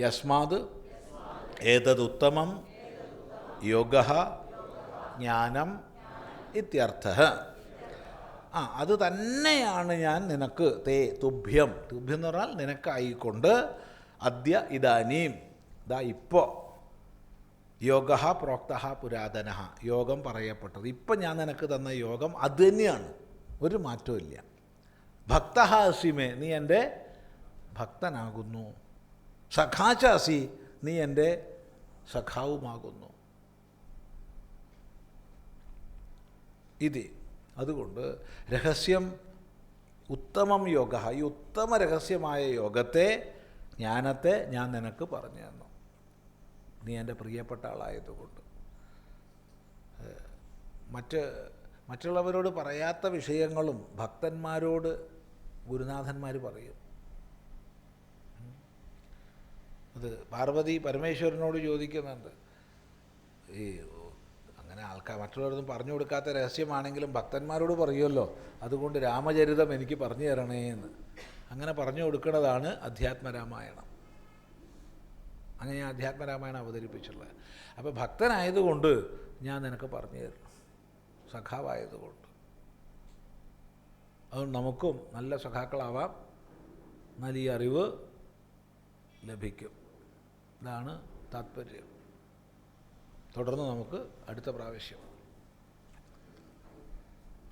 യസ്മാത് ഏതദുത്തമം യോഗഃ ജ്ഞാനം ഇത്യർത്ഥഃ. അത് തന്നെയാണ് ഞാൻ നിനക്ക് തേ തുഭ്യം എന്ന് പറഞ്ഞാൽ നിനക്കായിക്കൊണ്ട് അദ്യ ഇദാനീം ദാ ഇപ്പോൾ യോഗ പ്രോക്ത പുരാതന, യോഗം പറയപ്പെട്ടത്. ഇപ്പം ഞാൻ നിനക്ക് തന്ന യോഗം അത് തന്നെയാണ്, ഒരു മാറ്റവും ഇല്ല. ഭക്ത അസിമേ, നീ എൻ്റെ ഭക്തനാകുന്നു. സഖാചാസി, നീ എൻ്റെ സഖാവുമാകുന്നു. ഇത് അതുകൊണ്ട് രഹസ്യം ഉത്തമം യോഗ, ഈ ഉത്തമ രഹസ്യമായ യോഗത്തെ, ജ്ഞാനത്തെ ഞാൻ നിനക്ക് പറഞ്ഞു തന്നു, നീ എൻ്റെ പ്രിയപ്പെട്ട ആളായതുകൊണ്ട്. മറ്റുള്ളവരോട് പറയാത്ത വിഷയങ്ങളും ഭക്തന്മാരോട് ഗുരുനാഥന്മാർ പറയും. അത് പാർവതി പരമേശ്വരനോട് ചോദിക്കുന്നുണ്ട്. ഈ അങ്ങനെ മറ്റുള്ളവരൊന്നും പറഞ്ഞു കൊടുക്കാത്ത രഹസ്യമാണെങ്കിലും ഭക്തന്മാരോട് പറയുമല്ലോ, അതുകൊണ്ട് രാമചരിതം എനിക്ക് പറഞ്ഞു തരണേ എന്ന്. അങ്ങനെ പറഞ്ഞു കൊടുക്കുന്നതാണ് അധ്യാത്മരാമായണം. അങ്ങനെ ഞാൻ അധ്യാത്മരാമായണം അവതരിപ്പിച്ചുള്ളത്. അപ്പോൾ ഭക്തനായതുകൊണ്ട് ഞാൻ നിനക്ക് പറഞ്ഞു തരണം, സഖാവായതുകൊണ്ട്. അതുകൊണ്ട് നമുക്കും നല്ല സഖാക്കളാവാം, നല്ല ഈ അറിവ് ലഭിക്കും. ഇതാണ് താത്പര്യം. തുടർന്ന് നമുക്ക് അടുത്ത പ്രാവശ്യം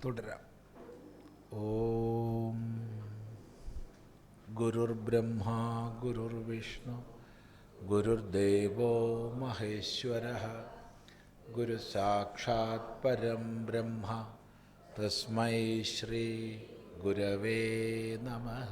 തുടരാം. ഓം ഗുരുർബ്രഹ്മ ഗുരുർവിഷ്ണു ഗുരുർദേവോ മഹേശ്വരഃ, ഗുരു സാക്ഷാത് പരം ബ്രഹ്മ, തസ്മൈ ശ്രീ ഗുരവേ നമഃ.